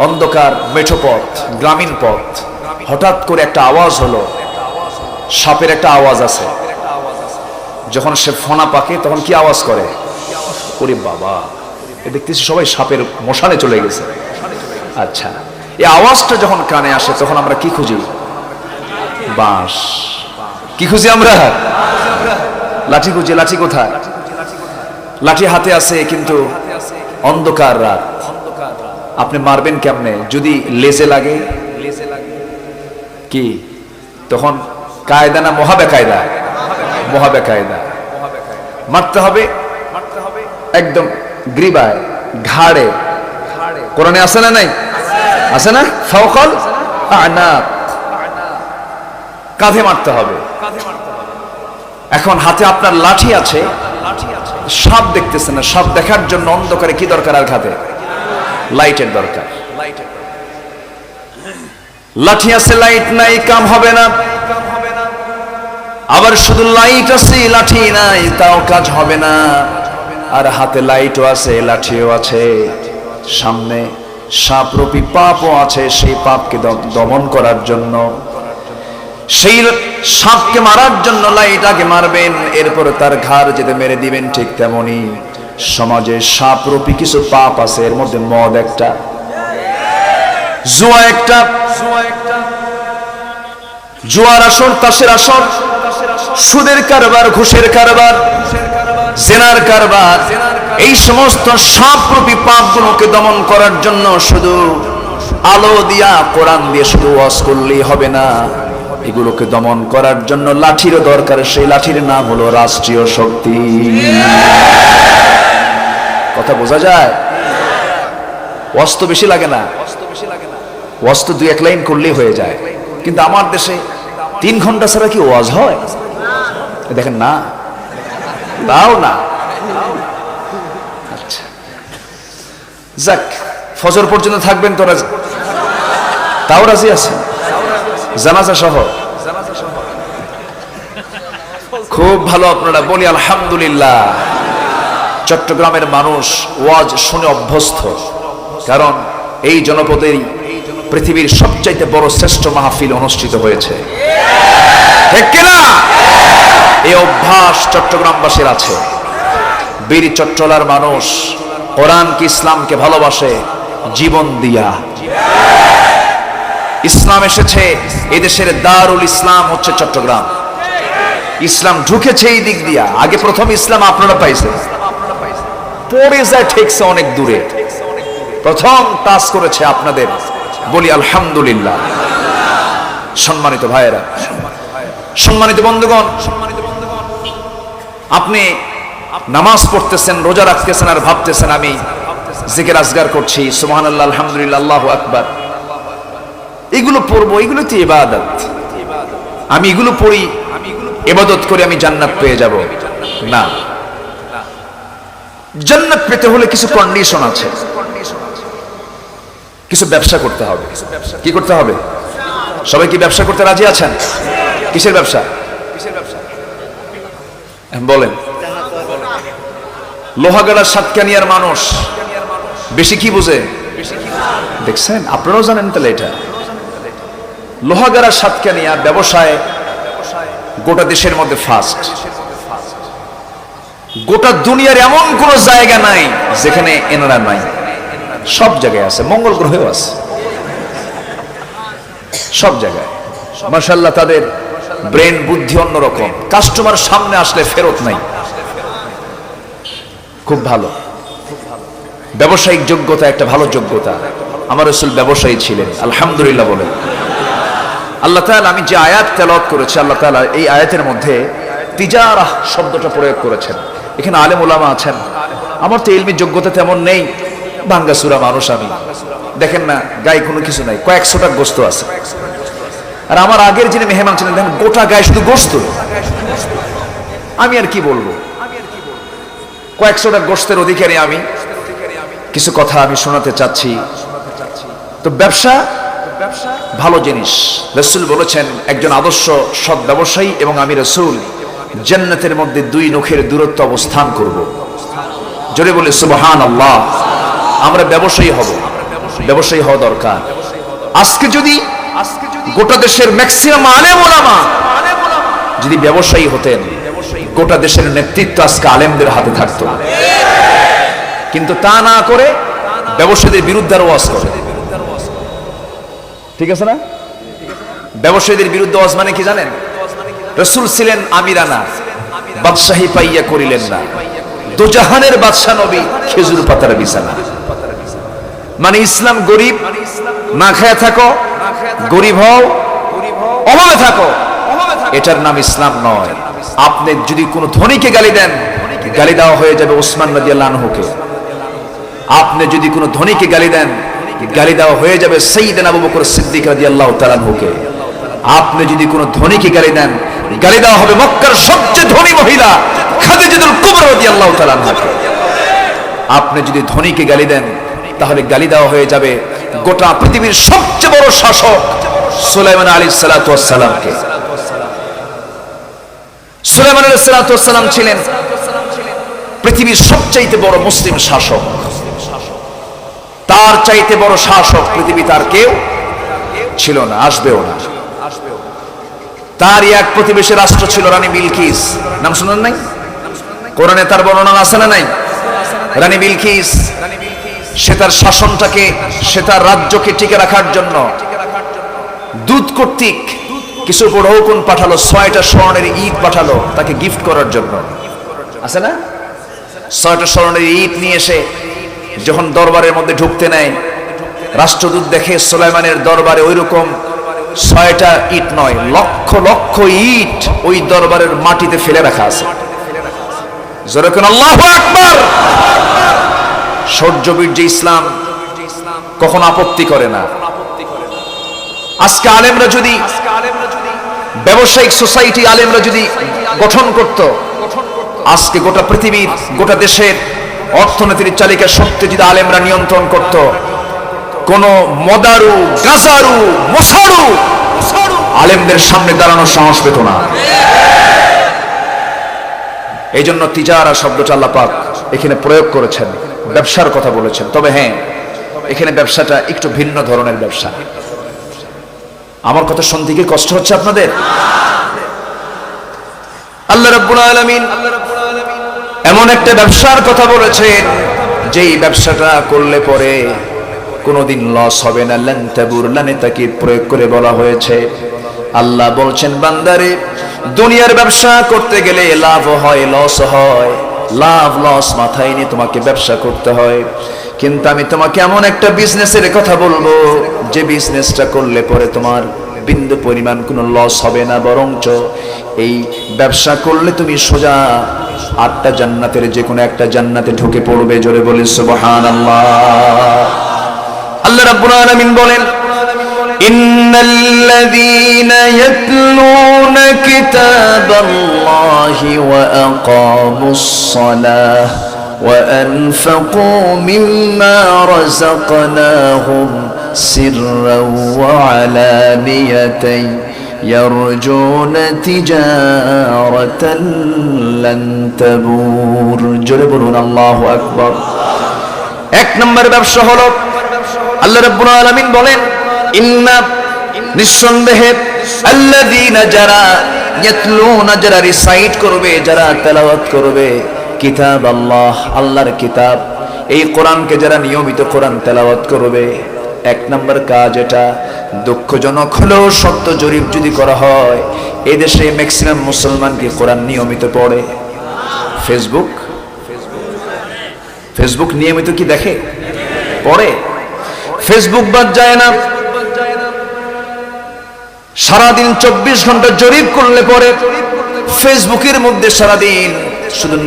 Speaker 1: অন্ধকার মেঠো পথ, গ্রামীণ পথ, হঠাৎ করে একটা আওয়াজ হলো, সাপের একটা আওয়াজ আছে। যখন সে ফোনা পাকে তখন কি আওয়াজ করে? ওরে বাবা, এ দেখতেছি সবাই সাপের মশানে চলে গেছে। আচ্ছা, এই আওয়াজটা যখন কানে আসে তখন আমরা কি খুঁজি? বাঁশ। কি খুঁজি আমরা? লাঠি খুঁজি। লাঠি কোথায়? লাঠি হাতে আছে কিন্তু অন্ধকার রাত, আপনি মারবেন কেমনে? যদি লেজে লাগে কি তখন কায়দা না মহাবেকায়দা? মহাবেকায়দা। মারতে হবে একদম গ্রীবায়, ঘাড়ে। কোরআনে আছে না নাই? আছে না? ফাওকাল আনাক, কাঁধে মারতে হবে। এখন হাতে আপনার লাঠি আছে, সাপ দেখতেছে না, সাপ দেখার জন্য অন্ধকারে কি দরকার? আর হাতে লাইটের দরকার। লাঠি আছে লাইট নাই কাম হবে না, আবার শুধু লাইট আছে লাঠি নাই তাও কাজ হবে না। আর হাতে লাইটও আছে লাঠিও আছে, সামনে সাপরূপী পাপও আছে, সেই পাপকে দমন করার জন্য, সেই সাপকে মারার জন্য লাইট আগে মারবেন, এরপরে তার ঘাড় যেতে মেরে দিবেন। ঠিক তেমনি সমাজে সাপরূপী কিছু পাপ আছে, এর মধ্যে মদ একটা, জুয়া একটা, জুয়ার আসর, তাসের আসর, সুদের কারবার, ঘুষের কারবার, জেনার কারবার, এই সমস্ত সাপরূপী পাপগুলোকে দমন করার জন্য শুধু আলো দিয়া, কোরআন দিয়ে শুধু ওয়াজ করলেই হবে না, এগুলোকে দমন করার জন্য লাঠিরও দরকার। সেই লাঠির নাম হলো রাষ্ট্রীয় শক্তি। কথা বোঝা যায়? ওয়াজ তো বেশি লাগে না, ওয়াজ তো 2-1 লাইন করলেই হয়ে যায়, কিন্তু আমার দেশে 3 ঘন্টা ছাড়া কি ওয়াজ হয়? দেখেন না, তাও না। আচ্ছা যাক, ফজর পর্যন্ত থাকবেন তো রাজি? তাও রাজি আছেন? জানাজা সহ? খুব ভালো, আপনারা বলি আলহামদুলিল্লাহ। চট্টগ্রামের মানুষ ওয়াজ শুনে অভ্যস্ত, কারণ এই জনপদেই পৃথিবীর সবচাইতে বড় শ্রেষ্ঠ মাহফিল অনুষ্ঠিত হয়েছে, ঠিক কিনা? এই অভ্যাস চট্টগ্রামবাসীর আছে। বীর চট্টলার মানুষ কোরআনকে, ইসলামকে ভালোবাসে জীবন দিয়া। ইসলাম এসেছে, এদেশের দারুল ইসলাম হচ্ছে চট্টগ্রাম। ইসলাম ঢুকেছে এই দিক দিয়া, আগে প্রথম ইসলাম আপনারা পাইছেন, পরে যায় ঠেকছে অনেক দূরে, প্রথম টাচ করেছে আপনাদের, বলি আলহামদুলিল্লাহ। সম্মানিত ভাইয়েরা, সম্মানিত বন্ধুগণ, আপনি নামাজ পড়তেছেন, রোজা রাখতেছেন, আর ভাবতেছেন আমি জিকির আজগার করছি, সুবহানাল্লাহ, আলহামদুলিল্লাহ, আল্লাহু আকবার, এগুলো পড়বো, এগুলো তো ইবাদত, আমি এগুলো পড়ি, ইবাদত করে আমি জান্নাত পেয়ে যাব। না, জান্নাত পেতে হলে কিছু কন্ডিশন আছে, কিছু ব্যবসা করতে হবে। কি করতে হবে? সবাই কি ব্যবসা করতে রাজি আছেন? কিসের ব্যবসা বলেন? লোহাগাড়ার সাতকানিয়ার মানুষ বেশি কি বুঝে দেখছেন? আপনারাও জানেন তাহলে এটা। লোহাগাড়ার সাতকানিয়া ব্যবসায় গোটা দেশের মধ্যে ফার্স্ট। গোটা দুনিয়ার এমন কোন জায়গা নাই যেখানে এনারা নাই, সব জায়গায় আছে, মঙ্গল গ্রহেও আছে, সব জায়গায়। মাশাআল্লাহ, তাদের ব্রেন বুদ্ধি অন্যরকম, কাস্টমার সামনে আসলে ফেরত নাই, খুব ভালো। ব্যবসায়িক যোগ্যতা একটা ভালো যোগ্যতা। আমার রাসূল ব্যবসায়ী ছিলেন, আলহামদুলিল্লাহ বলেন। আল্লাহ তাআলা, আমি যে আয়াত তেলাওয়াত করেছি, আল্লাহ তাআলা এই আয়াতের মধ্যে তিজারাহ শব্দটা প্রয়োগ করেছেন। এখানে আলেম ওলামা আছেন, আমার তো ইলমি যোগ্যতা তেমন নেই, ভাঙ্গাসুরা মানুষ আমি, দেখেন না গায়ে কোনো কিছু নাই, কয়েকশোটা গোস্ত আছে। আর আমার আগের যিনি মেহমান ছিলেন, দেখেন গোটা গায়ে শুধু গোস্ত, আমি আর কি বলবো? কয়েকশোটা গোস্তের অধিকারী আমি। কিছু কথা আমি শোনাতে চাচ্ছি। তো ব্যবসা ভালো জিনিস। রাসূল বলেছেন, একজন আদর্শ সৎ ব্যবসায়ী এবং আমি রাসূল জান্নাতের মধ্যে 2 নখের দূরত্ব অবস্থান করব। জোরে বলে সুবহানাল্লাহ। আমরা ব্যবসায়ী হব, ব্যবসায়ী হওয়া দরকার। আজকে যদি গোটা দেশের ম্যাক্সিমাম আলেম ওলামা যদি ব্যবসায়ী হতেন, গোটা দেশের নেতৃত্ব আজকে আলেমদের হাতে থাকতো, কিন্তু তা না করে ব্যবসায়ীদের বিরুদ্ধে ওয়াজ করে। ঠিক আছে না? ব্যবসায়ীদের বিরুদ্ধে ওয়াজ মানে কি জানেন? রাসূল ছিলেন আমিরানা, বাদশাহী পাইয়া করিলেন না, দোজাহানের বাদশা নবী খেজুর পাতার বিছানা। মানে ইসলাম গরিব, না খেয়ে থাকো, গরিব হও, অভাবে থাকো, এটার নাম ইসলাম নয়। আপনি যদি কোনো ধনীকে গালি দেন, গালি দেওয়া হয়ে যাবে ওসমান রাদিয়াল্লাহু আনহুকে। আপনি যদি কোনো ধনীকে গালি দেন, গালি দেওয়া হয়ে যাবে সাইয়েদনা আবু বকর সিদ্দিক রাদিয়াল্লাহু তাআলা আনহুকে। আপনি যদি কোনো ধনীকে গালি দেন, গালি দেওয়া হবে মক্কার সবচেয়ে ধনী মহিলা খাদিজাতুল কুবরা রাদিয়াল্লাহু তাআলা আনহাকে। আপনি যদি ধনীকে গালি দেন, তাহলে গালি দেওয়া হয়ে যাবে গোটা পৃথিবীর সবচেয়ে বড় শাসক সুলাইমান আলাইহিস সালাতু ওয়াস সালামকে। সুলাইমান আলাইহিস সালাতু ওয়াস সালাম ছিলেন পৃথিবীর সবচাইতে বড় মুসলিম শাসক। তার চাইতে বড় শাসক পৃথিবীতে আর কেউ ছিল না, আসবেও না। তার এক প্রতিবেশী রাষ্ট্র ছিল রানী বিলকিস, নাম শুনেন নাই? কোরআনে তার বর্ণনা আছে না নাই? রানী বিলকিস, সে তার শাসনটাকে, সে তার রাজ্যকে টিকে রাখার জন্য দূত কর্তৃক কিছু প্রহকন পাঠালো, 6টা স্বর্ণের ইট পাঠালো তাকে গিফট করার জন্য। আছে না? 6টা স্বর্ণের ইট নিয়ে এসে যখন দরবারের মধ্যে ঢুকতে নেয়, রাষ্ট্রদূত দেখে সুলাইমানের দরবারে ওইরকম 6টা ইট নয়, লক্ষ লক্ষ ইট ওই দরবারের মাটিতে ফেলে রাখা আছে। জোরে কোন আল্লাহু আকবার। সৌর্যবীর্য ইসলাম কখন আপত্তি করে না। আজকে আলেমরা যদি ব্যবসায়িক সোসাইটি আলেমরা যদি গঠন করত, আজকে গোটা পৃথিবীর, গোটা দেশের অর্থনীতির চালিকা শক্তি যদি আলেমরা নিয়ন্ত্রণ করত, কোন মদারু, গাজারু, মোসারু আলেমদের সামনে দাঁড়ানোর সাহস পেত না। এই জন্য তিজারা শব্দটা আল্লাহ পাক এখানে প্রয়োগ করেছেন, ব্যবসার কথা বলেছেন। তবে হ্যাঁ, এখানে ব্যবসাটা একটু ভিন্ন ধরনের ব্যবসা। আমার কথা শুনতে কি কষ্ট হচ্ছে আপনাদের? আল্লাহ রাব্বুল আলামিন এমন একটা ব্যবসার কথা বলেছেন, যেই ব্যবসাটা করলে পরে কোনোদিন লস হবে না। লান তাবুর, লানে তাকিদ প্রয়োগ করে বলা হয়েছে। আল্লাহ বলছেন, বান্দারে দুনিয়ার ব্যবসা করতে গেলে লাভ হয়, লস হয়, লাভ লস মাথায় নিয়ে তোমাকে ব্যবসা করতে হয়। কিন্তু আমি তোমাকে এমন একটা বিজনেসের কথা বলবো, যে বিজনেসটা করলে পরে তোমার বিন্দু পরিমাণ কোনো লস হবে না, বরঞ্চ এই ব্যবসা করলে তুমি সোজা 8টা জান্নাতের যে কোনো একটা জান্নাতে ঢুকে পড়বে। জোরে বলি সুবহানাল্লাহ। আল্লাহ রাব্বুল আলামিন বলেন, ইন্নাল্লাযীনা ইয়াতলুনা কিতাবাল্লাহি ওয়া আকামুস সালাহ ওয়া আনফাকু মিম্মা রাযাকনাহুম সিররাও ওয়া আলানিয়াতান ইয়ারজুনা তিজারাতান লান তাবুর। জোরে বলুন আল্লাহু আকবার। 1 নম্বর ব্যবসা হলো, আল্লাহ রাব্বুল আলামিন বলেন, ইন্না, নিঃসন্দেহে, আল্লাযীনা, যারা, ইয়াতলুনা, যারা রিসাইট করবে, যারা তেলাওয়াত করবে, কিতাব আল্লাহ, আল্লাহর কিতাব, এই কোরআনকে যারা নিয়মিত কোরআন তেলাওয়াত করবে। 1 নম্বর কাজ এটা। দুঃখজনক হলেও সত্য, জরিপ যদি করা হয়, এই দেশে ম্যাক্সিমাম মুসলমান কি কোরআন নিয়মিত পড়ে? ফেসবুক নিয়মিত কি দেখে? পড়ে। ফেসবুক বাদ যায় না। সারাদিন 24 ঘন্টা জরিপ করলে পরে ফেসবুকের মধ্যে সারাদিন শুধু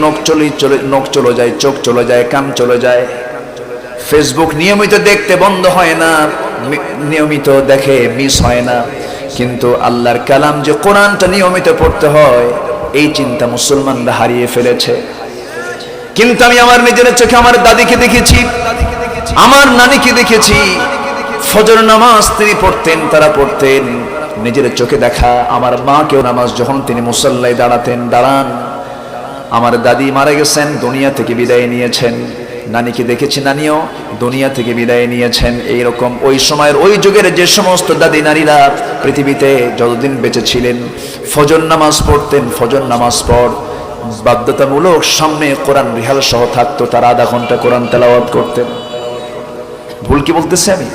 Speaker 1: নখ চলে যায়, চোখ চলে যায়, কান চলে যায়। ফেসবুক নিয়মিত দেখতে বন্ধ হয় না, নিয়মিত দেখে, মিস হয় না। কিন্তু আল্লাহর কালাম যে কোরআনটা নিয়মিত পড়তে হয়, এই চিন্তা মুসলমানরা হারিয়ে ফেলেছে। কিন্তু আমি আমার নিজের চোখে আমার দাদিকে দেখেছি, আমার নানিকে দেখেছি, ফজর নামাজ তিনি পড়তেন, তারা পড়তেন, নিজের চোখে দেখা। আমার মাকেও নামাজ যখন তিনি মুসল্লায় দাঁড়ান, আমার দাদি মারা গেছেন, দুনিয়া থেকে বিদায় নিয়েছেন। নানিকে দেখেছি, নানিও দুনিয়া থেকে বিদায় নিয়েছেন। এইরকম ওই সময়ের, ওই যুগের যে সমস্ত দাদি নারীরা পৃথিবীতে যতদিন বেঁচে ছিলেন, ফজর নামাজ পড়তেন। ফজর নামাজ পর বাধ্যতামূলক সামনে কোরআন রিহাল সহ থাকতো, তারা আধা ঘন্টা কোরআন তেলাওয়াত করতেন। ভুল কি বলতেছি? আমি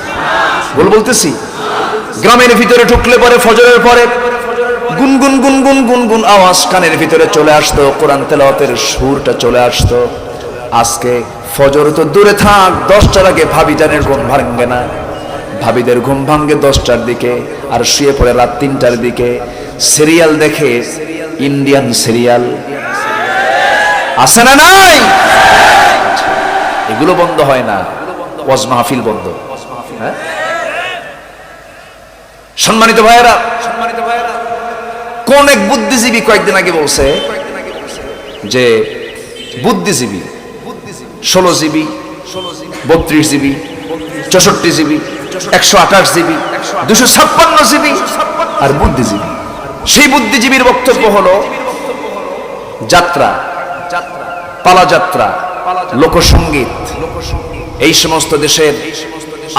Speaker 1: ভুল বলতেছি? গ্রামের ভিতরে ঢুকলে পরে ফজরের পরে গুনগুন গুনগুন গুনগুন আওয়াজ কানের ভিতরে চলে আসতো, কোরআন তেলাওয়াতের সুরটা চলে আসতো। আজকে ফজর তো দূরে থাক, 10টার আগে ভাবিজানের ঘুম ভাঙে না। ভাবিদের ঘুম ভাঙে 10টার দিকে, আর শুয়ে পড়ে রাত 3টার দিকে। সিরিয়াল দেখে, ইন্ডিয়ান সিরিয়াল আছে না নাই? এগুলো বন্ধ হয় না, ওয়াজ মাহফিল বন্ধ। হ্যাঁ, সম্মানিত ভাইয়েরা, কোন এক বুদ্ধিজীবী কয়েকদিন আগে বলছে যে বুদ্ধিজীবী 16 GB, 32 GB, 64 GB, 128 GB, 256 GB আর বুদ্ধিজীবী। সেই বুদ্ধিজীবীর বক্তব্য হলো যাত্রা, পালাযাত্রা, লোকসঙ্গীত, এই সমস্ত দেশের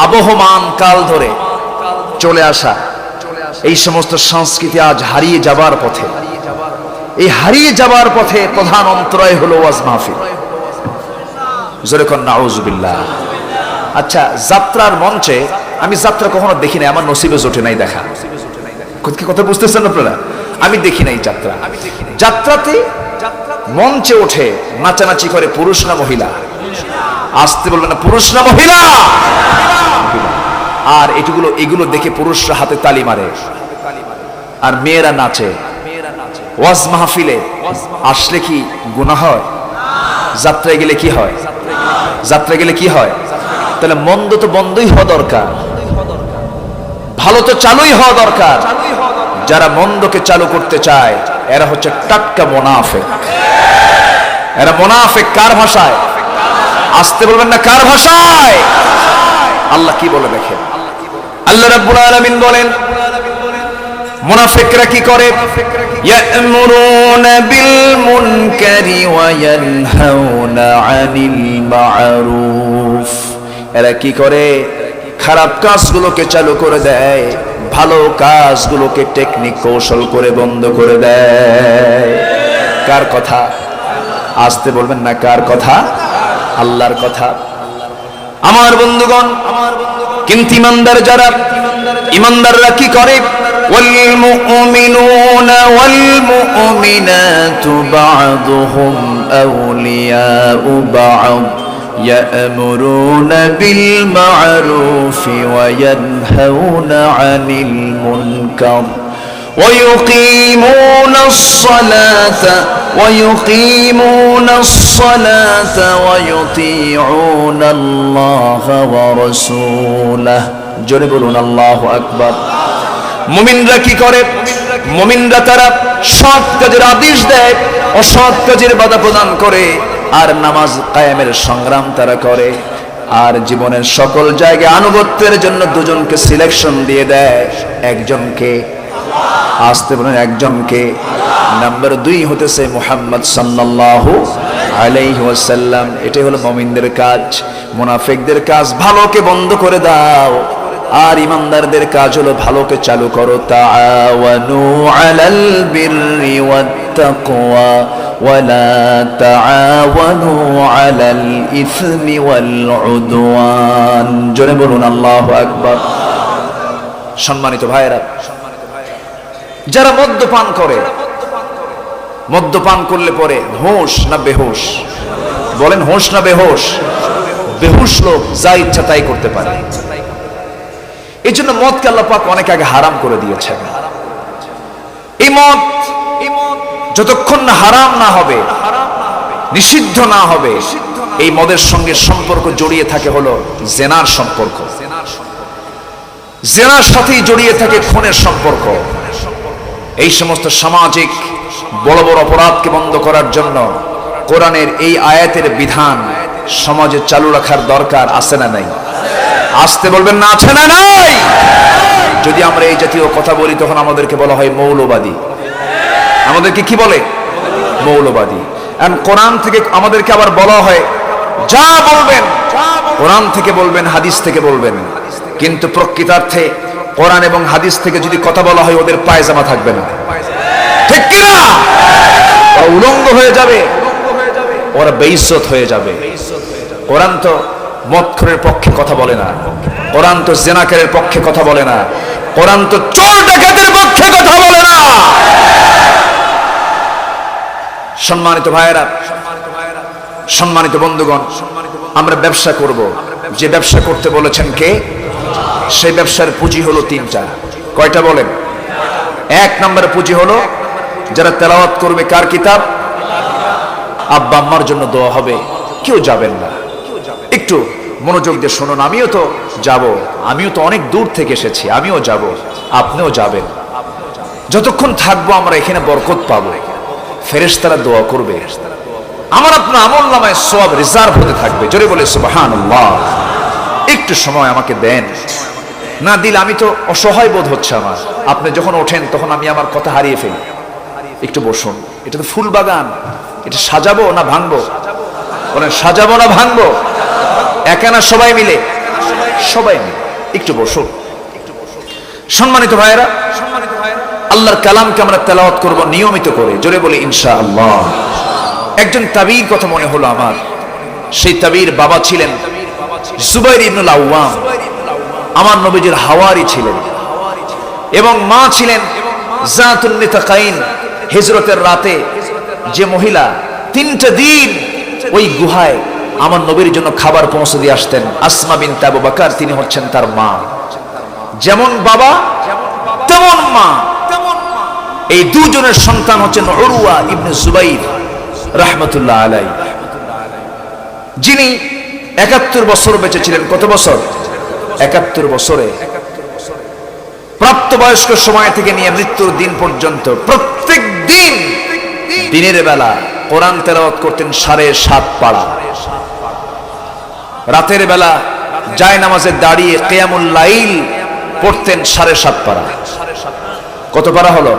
Speaker 1: আবহমান কাল ধরে চলে আসা এই সমস্ত সংস্কৃতি আজ হারিয়ে যাবার পথে। এই হারিয়ে যাবার পথে প্রধান অন্তরায় হলো ওয়াজ মাহফিল। জোরে কোন নাউজুবিল্লাহ। আচ্ছা, যাত্রার মঞ্চে আমি যাত্রা কখনো দেখি নাই, আমার নসিবে জোটে নাই দেখা। কথা বুঝতেছেন আপনারা? আমি দেখি নাই যাত্রা। যাত্রাতে মঞ্চে ওঠে নাচানাচি করে পুরুষ না মহিলা? আসতে বলবেন না, পুরুষ না মহিলা? আর এগুলো দেখে পুরুষরা হাতে তালি মারে আর মেয়েরা নাচে। ওয়াজ মাহফিলে আসলে কি গুনাহ হয়? যাত্রায় গেলে কি হয়? যাত্রায় গেলে কি হয়? তাহলে মন্দ তো বন্ধই হওয়া দরকার, ভালো তো চালুই হওয়া দরকার। যারা মন্দকে চালু করতে চায় এরা হচ্ছে টাটকা মুনাফিক। এরা মুনাফিক কার ভাষায়? আসতে বলবেন না, কার ভাষায়? আল্লাহ কি বলে দেখেন। আল্লাহ রাব্বুল আলামিন বলেন মুনাফিকরা কি করে? ইয়া'মুরুনা বিল মুনকারি ওয়া ইয়ানহাউনা আনিল মা'রুফ। এরা কি করে? খারাপ কাজগুলোকে চালু করে দেয়, ভালো কাজগুলোকে টেকনিক কৌশল করে বন্ধ করে দেয়। কার কথা? আসতে বলবেন না, কার কথা? আল্লাহর কথা। আমার বন্ধুগণ, কিন্তু ইমানদাররা কি করে? ওয়াল মুমিনুনা ওয়াল মুমিনাতু বা'দুহুম আউলিয়াউ বা'দ ইয়া'মুরুনা বিল মা'রুফি ওয়া ইয়ানহাউনা আনিল মুনকার ويقيمون الصلاة ويطيعون الله ورسوله। জোরে বলুন আল্লাহু আকবার। মুমিনরা কি করে? মুমিনরা তারা সৎ কাজের আদেশ দেয়, অসৎ কাজের বাধা প্রদান করে, আর নামাজ কায়েমের সংগ্রাম তারা করে। আর জীবনের সকল জায়গায় আনুগত্যের জন্য দুজনকে সিলেকশন দিয়ে দেয়। একজনকে, আসতে বলেন একজনকে। নাম্বার 2 হতেছে মুহাম্মদ সাল্লাল্লাহু আলাইহি ওয়াসাল্লাম। এটাই হলো মুমিনদের কাজ। মুনাফিকদের কাজ ভালোকে বন্ধ করে দাও, আর ইমানদারদের কাজ হলো ভালোকে চালু করো। তাআওয়ানু আলাল বিররি ওয়াত তাকওয়া ওয়ালা তাআওয়ানু আলাল ইসমি ওয়াল উদওয়ান। জোরে বলুন আল্লাহু আকবার। সম্মানিত ভাইরা, যারা মদ্যপান করে, মদ্যপান করলে পরে হোশ না বেহুশ? বলেন, হোশ না বেহুশ? বেহুশ লোক যা ইচ্ছা তাই করতে পারে। এই জন্য মদকে আল্লাহ পাক অনেক আগে হারাম করে দিয়েছেন। এই মদ যতক্ষণ না হারাম না হবে, নিষিদ্ধ না হবে, এই মদের সঙ্গে সম্পর্ক জড়িয়ে থাকে হলো জেনার সম্পর্ক। জেনার সাথেই জড়িয়ে থাকে খুনের সম্পর্ক। এই সমস্ত সামাজিক বড় বড় অপরাধকে বন্ধ করার জন্য কোরআনের এই আয়াতের বিধান সমাজে চালু রাখার দরকার আছে না নাই? আসতে বলবেন না, আছে না নাই? যদি আমরা এই জাতীয় কথা বলি তখন আমাদেরকে বলা হয় মৌলবাদী। আমাদেরকে কি বলে? মৌলবাদী। আর কোরআন থেকে আমাদেরকে আবার বলা হয় যা বলবেন কোরআন থেকে বলবেন, হাদিস থেকে বলবেন। কিন্তু প্রকৃতার্থে কোরআন এবং হাদিস থেকে যদি কথা বলা হয় ওদের পায়জামা থাকবে না, ঠিক কিনা? উলঙ্গ হয়ে যাবে, ওরা বেইজ্জত হয়ে যাবে। কোরআন তো মদখোরের পক্ষে কথা বলে না, কোরআন তো জেনাকারের পক্ষে কথা বলে না, কোরআন তো চোর ডাকাতের পক্ষে কথা বলে না। সম্মানিত ভাইয়েরা, সম্মানিত বন্ধুগণ, আমরা ব্যবসা করব, যে ব্যবসা করতে বলেছেন কে? সেই ব্যবসার পুঁজি হলো 3টা। কয়টা বলেন? 1 নম্বর পুঁজি হলো যারা তেলাওয়াত করবে কার কিতাব? আব্বা আম্মার জন্য দোয়া হবে। কেউ যাবেন না, একটু মনোযোগ দিয়ে শুনুন। আমিও তো যাব, আমিও তো অনেক দূর থেকে এসেছি, আমিও যাব, আপনিও যাবেন। যতক্ষণ থাকবো আমরা এখানে বরকত পাবো, ফেরেশতারা দোয়া করবে, আমার আপনার আমলনামায় সওয়াব রিজার্ভ হতে থাকবে। জোরে বলে সুবহানাল্লাহ। একটু সময় আমাকে দেন, না দিলে আমি তো অসহায় বোধ হচ্ছে আমার। আপনি যখন ওঠেন তখন আমি আমার কথা হারিয়ে ফেলি। একটু বসুন, এটা তো ফুল বাগান, এটা সাজাবো না ভাঙবো? বলেন সাজাবো না ভাঙবো? একা না সবাই মিলে? সবাই মিলে। একটু বসুন। সম্মানিত ভাইয়েরা, আল্লাহর কালামকে আমরা তেলাওয়াত করব নিয়মিত করে, জোরে বলি ইনশাআল্লাহ। একজন তাবির কথা মনে হলো আমার। সেই তাবির বাবা ছিলেন জুবাইর ইবনুল আওয়াম, আমার নবীজির হাওয়ারি ছিলেন, এবং মা ছিলেন জাতুন নিতাকাইন। হিজরতের রাতে যে মহিলা 3টা দিন ওই গুহায় আমার নবীর জন্য খাবার পৌঁছে দিয়ে আসতেন, আসমা বিনতে আবু বকর, তিনি হচ্ছেন তার মা। যেমন বাবা তেমন মা। এই দুজনের সন্তান হচ্ছেন উরওয়া ইবনে জুবাইর রাহমাতুল্লাহ আলাইহি, যিনি 71 বছর বেঁচে ছিলেন। কত বছর? 71 বছরে প্রাপ্তবয়স্ক সময় থেকে নিয়ে মৃত্যুর দিন পর্যন্ত প্রত্যেক দিন দিনের বেলা কোরআন তেলাওয়াত করতেন 7.5 পারা। রাতের বেলা জায়নামাজে দাঁড়িয়ে কিয়ামুল লাইল পড়তেন 7.5 পারা। কত পারা হলো?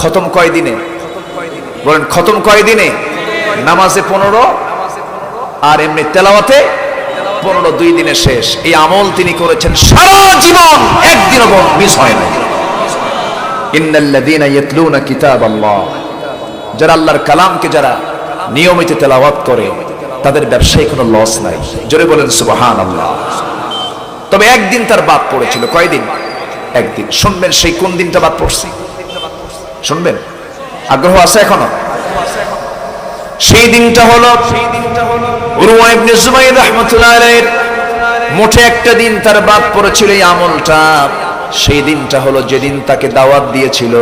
Speaker 1: খতম কয় দিনে? বলেন খতম কয় দিনে? নামাজে 15 আর এমনি তেলাওয়াতে 15, 2 দিনে শেষ। এই আমল তিনি করেছেন সারা জীবন, একদিনও মিস হয় না। ইন্নাল্লাযীনা ইয়াতলুনা কিতাবাল্লাহ, যারা আল্লাহর কালামকে যারা নিয়মিত তেলাওয়াত করে তাদের ব্যবসায় কোনো লস নাই। জোরে বলেন সুবহানাল্লাহ। তবে একদিন তার বাদ পড়েছিল। কয়দিন? একদিন। শুনবেন সেই কোন দিনটা বাদ পড়ছে? শুনবেন? আগ্রহ আছে এখনো? সেই দিনটা হলো উরওয়া ইবনে জুবাইর রাহমাতুল্লাহ আলাইহির মোটে একটা দিন তার বাদ পড়েছিল এই আমলটা। সেই দিনটা হলো যেদিন তাকে দাওয়াত দিয়েছিল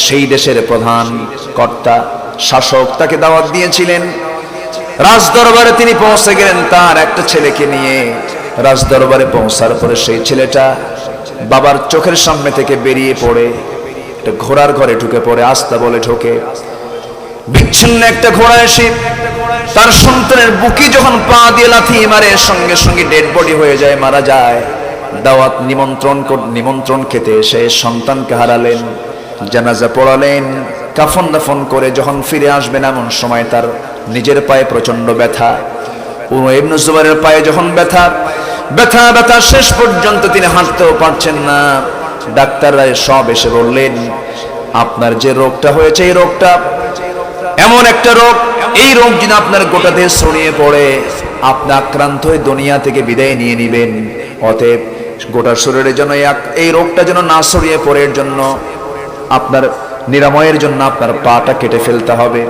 Speaker 1: সেই দেশের প্রধান কর্তা শাসক, তাকে দাওয়াত দিয়েছিলেন। রাজদরবারে তিনি পৌঁছে গেলেন তার একটা ছেলেকে নিয়ে। রাজদরবারে পৌঁছার পরে সেই ছেলেটা বাবার চোখের সামনে থেকে বেরিয়ে পড়ে একটা ঘোড়ার ঘরে ঢুকে পড়ে, আস্তা বলে ঢোকে। বিচ্ছিন্ন একটা ঘোড়া এসে তার সন্তানের বুকে যখন পা দিয়ে লাথি মারে, সঙ্গে সঙ্গে ডেড বডি হয়ে যায়, মারা যায়। দাওয়াত নিমন্ত্রণ খেতে এসে সন্তানকে হারালেন, জানাজা পড়ালেন, কাফন দাফন করে যখন ফিরে আসবেন এমন সময় তার নিজের পায়ে প্রচন্ড ব্যথা। উরওয়া ইবনে জুবাইরের পায়ে যখন ব্যথা শেষ পর্যন্ত তিনি হাঁটতেও পারছেন না। ডাক্তাররা সব এসে বললেন, আপনার যে রোগটা হয়েছে এই রোগটা এমন একটা রোগ, এই রোগ যদি আপনার গোটা দেহে ছড়িয়ে পড়ে আপনি আক্রান্ত হয়ে দুনিয়া থেকে বিদায় নিয়ে নেবেন। অতএব গোটা শরীরের জন্য এই রোগটা যেন না ছড়িয়ে পড়ে, এর জন্য আপনার নিরাময়ের জন্য আপনার পাটা কেটে ফেলতে হবে।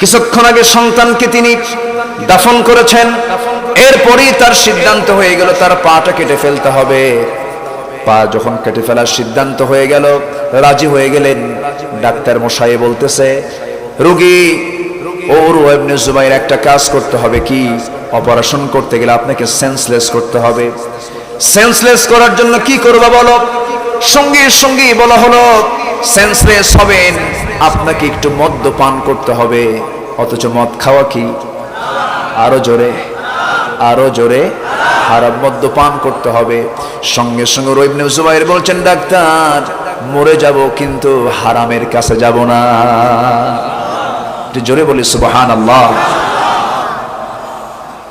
Speaker 1: কিছুক্ষণ আগে সন্তানকে তিনি দাফন করেছেন, এরপরই তার সিদ্ধান্ত হয়ে গেল তার পাটা কেটে ফেলতে হবে। পা যখন কেটে ফেলার সিদ্ধান্ত হয়ে গেল, রাজি হয়ে গেলেন। ডাক্তার মশাই বলতেছে, রোগী উরওয়া ইবনে জুবাইর একটা কাজ করতে হবে। কি? অপারেশন করতে গেলে আপনাকে সেন্সলেস করতে হবে। সেন্সলেস করার জন্য কি করবা বলো? সঙ্গে সঙ্গে বলা হলো, সেন্সলেস হবেন আপনাকে একটু মদ পান করতে হবে। অথচ মদ খাওয়া কি? আরো জোরে হারাম, মদ পান করতে হবে। সঙ্গে সঙ্গে উরওয়া ইবনে জুবাইর বলছেন, ডাক্তার মরে যাব কিন্তু হারামের কাছে যাব না। জোরে বলি সুবহানাল্লাহ।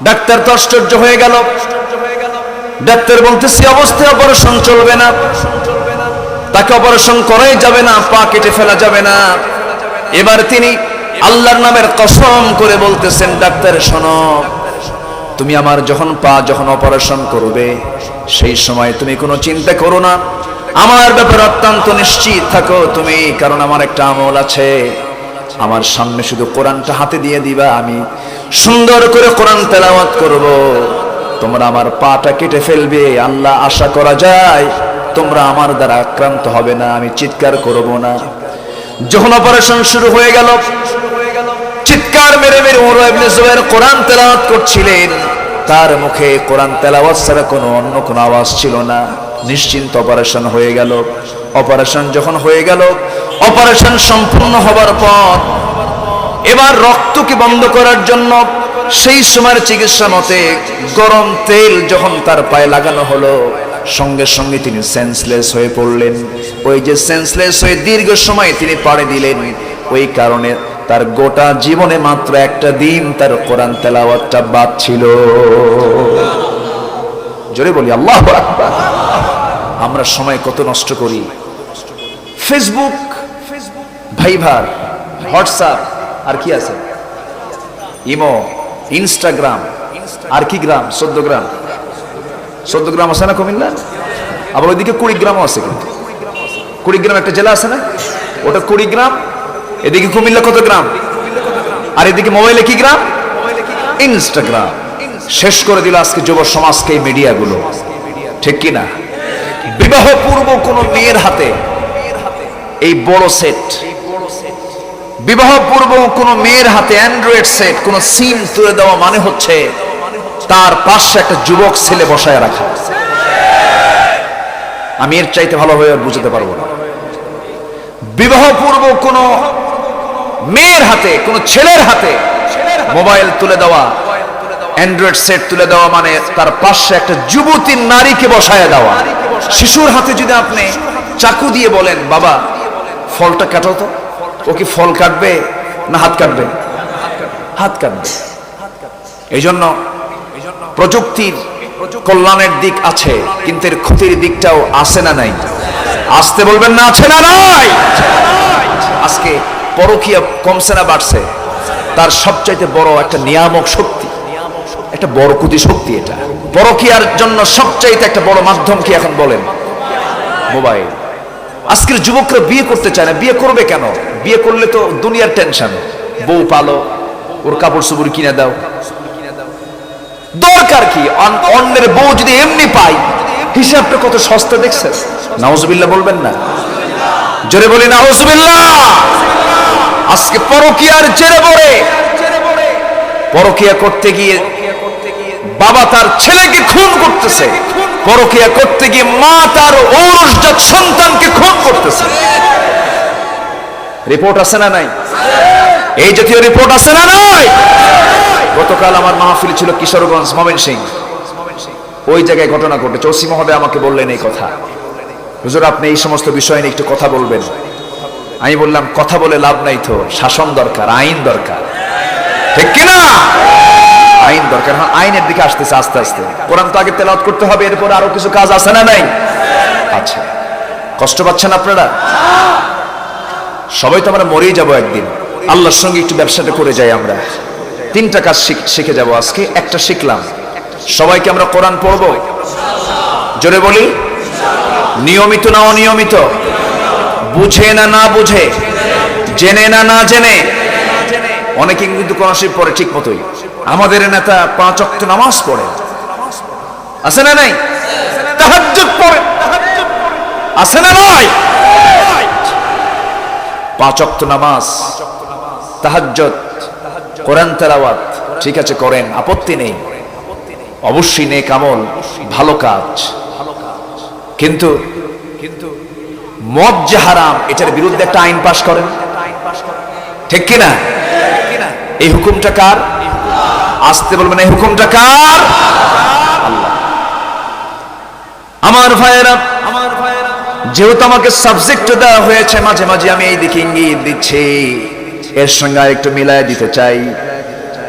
Speaker 1: ডাক্তার তো আশ্চর্য হয়ে গেল। ডাক্তার বলতেছে অবস্থায় অপারেশন চলবে না, তাকে অপারেশন করাই যাবে না, পা কেটে ফেলা যাবে না। এবার তিনি আল্লাহর নামের কসম করে বলতেছেন, ডাক্তার শোনো, তুমি আমার যখন অপারেশন করবে সেই সময় তুমি কোনো চিন্তা করো না, আমার ব্যাপারে অত্যন্ত নিশ্চিত থাকো তুমি, কারণ আমার একটা আমল আছে। আমার সামনে শুধু কোরআনটা হাতে দিয়ে দিবা, আমি সুন্দর করে কোরআন তেলাওয়াত করব, তোমরা আমার পাটা কেটে ফেলবে। আল্লাহ আশা করা যায় তোমরা আমার দ্বারা আক্রান্ত হবে না, আমি চিৎকার করব না। যখন অপারেশন শুরু হয়ে গেল, চিৎকার মেরে মেরে উরওয়া ইবনে জুবাইর কোরআন তেলাওয়াত করছিলেন। তার মুখে কোরআন তেলাওয়াত ছাড়া অন্য কোনো আওয়াজ ছিল না। নিশ্চিন্ত অপারেশন হয়ে গেল। অপারেশন যখন হয়ে গেল, অপারেশন সম্পূর্ণ হবার পর এবার রক্তকে বন্ধ করার জন্য সেই সময়ের চিকিৎসা মতে গরম তেল যখন তার পায়ে লাগানো হলো, সঙ্গে সঙ্গে তিনি সেন্সলেস হয়ে পড়লেন। ওই যে সেন্সলেস হয়ে দীর্ঘ সময় তিনি পাড়ে দিলেন, ওই কারণে তার গোটা জীবনে মাত্র একটা দিন তার কোরআন তেলাওয়াতটা বাদ ছিল। জোরে বলি আল্লাহু আকবার। আমরা সময় কত নষ্ট করি। ফেসবুক, ভাইবার, হোয়াটসঅ্যাপ, আর কি আছে, ইমো, ইনস্টাগ্রাম, আর কি গ্রাম, 14 গ্রাম, 14 গ্রাম আছে না কুমিল্লা? আবার ওইদিকে 20 গ্রামও আছে। কিন্তু 20 গ্রাম একটা জেলা আছে না, ওটা 20 গ্রাম। এদিকে কুমিল্লা কত গ্রাম? আর এদিকে মোবাইলে কি গ্রাম? ইনস্টাগ্রাম। শেষ করে দিল আজকে যুব সমাজকে এই মিডিয়াগুলো, ঠিক কি না? বিবাহ পূর্ব কোন মেয়ের হাতে এই বড় সেট, বিবাহ পূর্ব কোন মেয়ের হাতে অ্যান্ড্রয়েড সেট, কোন সিম তুলে দেওয়া মানে হচ্ছে তার পাশে একটা যুবক ছেলে বসায় রাখা। আমি এর চাইতে ভালো হয়ে আর বুঝতে পারবো না। বিবাহ পূর্ব কোন মেয়ের হাতে, কোন ছেলের হাতে মোবাইল তুলে দেওয়া, অ্যান্ড্রয়েড সেট তুলে দেওয়া মানে তার পাশে একটা যুবতী নারীকে বসায় দেওয়া। শিশুর হাতে যদি আপনি চাকু দিয়ে বলেন, বাবা ফলটা কাটো তো, ও কি ফল কাটবে না হাত কাটবে? হাত কাটবে। এই জন্য প্রযুক্তির কল্যাণের দিক আছে, কিন্তু এর ক্ষতির দিকটাও আছে না নাই? আসতে বলবেন না, আছে না নাই? আজকে পরকীয়া কমছে না বাড়ছে? তার সবচাইতে বড় একটা নিয়ামক শক্তি, একটা বরকতি শক্তি। এটা পরকীয়ার জন্য সবচাইতে একটা বড় মাধ্যম কি এখন বলেন? মোবাইল। আজকের যুবকরা বিয়ে করতে চায় না। বিয়ে করবে কেন? বিয়ে করলে তো দুনিয়ার টেনশন, বউ পালো, ওর কাপড় চোপড় কিনে দাও, দরকার কি? অন্যের বউ যদি এমনি পাই, হিসাবটা কত সস্তা দেখছেন? নাউজুবিল্লাহ বলবেন না? জোরে বলি নাউজুবিল্লাহ। আজকে পরকীয়ার জেরে পড়ে, পরকীয়া করতে গিয়ে বাবা তার ছেলেকে খুন করতেছে, পরকীয়া করতে গিয়ে মা তার ঔরসজাত সন্তানকে খুন করতেছে। রিপোর্ট আছে না নাই? এই জাতীয় রিপোর্ট আছে না নাই? গতকাল আমার মাহফিল ছিল কিশোরগঞ্জ, ময়মনসিংহ। ওই জায়গায় ঘটনা ঘটেছে। ওসি মহোদয় আমাকে বললেন এই কথা, হুজুর আপনি এই সমস্ত বিষয় নিয়ে একটু কথা বলবেন। আমি বললাম, কথা বলে লাভ নাই তো, শাসন দরকার, আইন দরকার, ঠিক কিনা? আইন দরকার। হ্যাঁ, আইনের দিকে আসতেছে আস্তে আস্তে। কোরআন তো আগে তেলাওয়াত করতে হবে, এরপর আরো কিছু কাজ আছে না নাই? আচ্ছা, কষ্ট পাচ্ছেন আপনারা? সবাই তো আমরা মরেই যাব একদিন। আল্লাহর সঙ্গে একটু ব্যবসাটা করে যাই আমরা। 3টা কাজ শিখে যাব আজকে। একটা শিখলাম, সবাইকে আমরা কোরআন পড়বো। জোরে বলি, নিয়মিত না অনিয়মিত, বুঝে না না বুঝে, জেনে না না জেনে। অনেকে কিন্তু কোরআন শরীফ পড়ে ঠিক মতোই। আমাদের নেতা 5 ওয়াক্ত নামাজ পড়ে, আছে না নাই? তাহাজ্জুদ পড়ে, আছে না নাই? 5 ওয়াক্ত নামাজ, তাহাজ্জুদ, কোরআন তেলাওয়াত, ঠিক আছে করেন, আপত্তি নেই, অবশ্যই নেক আমল, ভালো কাজ। কিন্তু মদ যে হারাম, এটার বিরুদ্ধে একটা আইন পাশ করেন, ঠিক কিনা? এই হুকুমটা কার? আসতে বলবেন, এই হুকুমটা কার? আল্লাহ। আমার ভাইয়েরা, যেহেতু আমাকে সাবজেক্ট দেওয়া হয়েছে, মাঝে মাঝে আমি এই দিকে ইঙ্গিত দিচ্ছি, এর সঙ্গে একটু মিলায় দিতে চাই।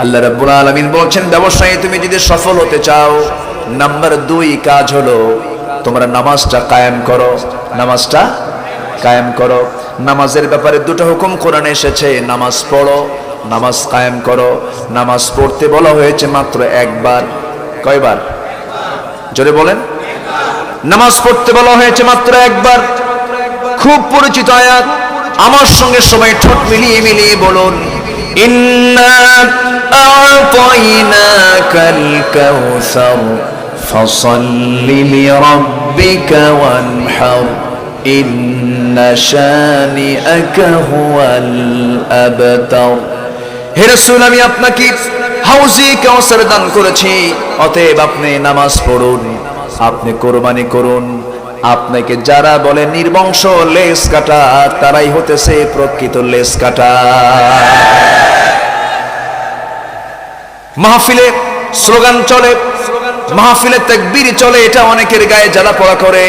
Speaker 1: আল্লাহ রাব্বুল আলামিন বলছেন, ব্যবসায়ে তুমি যদি সফল হতে চাও, নাম্বার 2 কাজ হলো তোমরা নামাজটা কায়েম করো। নামাজটা কায়েম করো। নামাজের ব্যাপারে 2টা হুকুম কোরআনে এসেছে, নামাজ পড়ো, নামাজ কায়েম করো। নামাজ পড়তে বলা হয়েছে মাত্র একবার। কয়বার? জোরে বলেন। নামাজ পড়তে বলা হয়েছে মাত্র একবার। খুব পরিচিত আয়াত, আমার সঙ্গে সবাই ঠোঁট মিলিয়ে মিলিয়ে বলুন, ইন্না আ'তাইনাকাল কাউসার ফাসাল্লি লিরাব্বিকা ওয়ানহার ইন্না শানিআকা হুয়াল আবতার। হে রাসূল, আমি আপনাকে হাউজে কাউসার দান করেছি, অতএব আপনি নামাজ পড়ুন, আপনি কোরবানি করুন। আপনাকে যারা বলে নির্বংশ লেস কাটা, তারাই হতেছে প্রকৃত লেস কাটা। মাহফিলে স্লোগান চলে, মাহফিলে তাকবীর চলে, এটা অনেকের গায়ে জ্বালা পোড়া করে।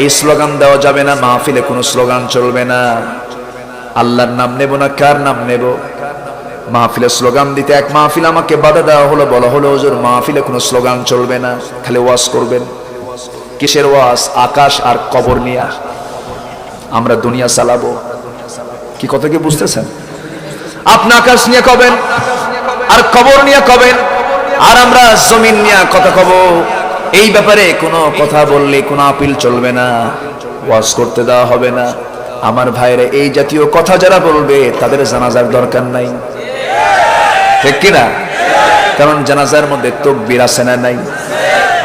Speaker 1: এই স্লোগান দেওয়া যাবে না, মাহফিলে কোনো স্লোগান চলবে না। আল্লাহর নাম নেব না কার নাম নেব? মাহফিলে স্লোগান দিতে এক মাহফিল আমাকে বাধা দেওয়া হলো, বলা হলো হুজুর মাহফিলে কোনো স্লোগান চলবে না, খালি ওয়াজ করবেন। কিসের ওয়াজ? আকাশ আর কবর নিয়ে আমরা দুনিয়া চালাবো। কি কথা কি বুঝতেছেন? আপনি আকাশ নিয়ে কবেন আর কবর নিয়ে কবেন, আর আমরা জমিন নিয়ে কথা কব। এই ব্যাপারে কোনো কথা বললে কোনো আপিল চলবে না, ওয়াজ করতে দেওয়া হবে না। আমার ভাইরা, এই জাতীয় কথা যারা বলবে তাদের জানাজার দরকার নাই, ঠিক কিনা? কারণ জানাজার মধ্যে তাকবীর আছে না নাই?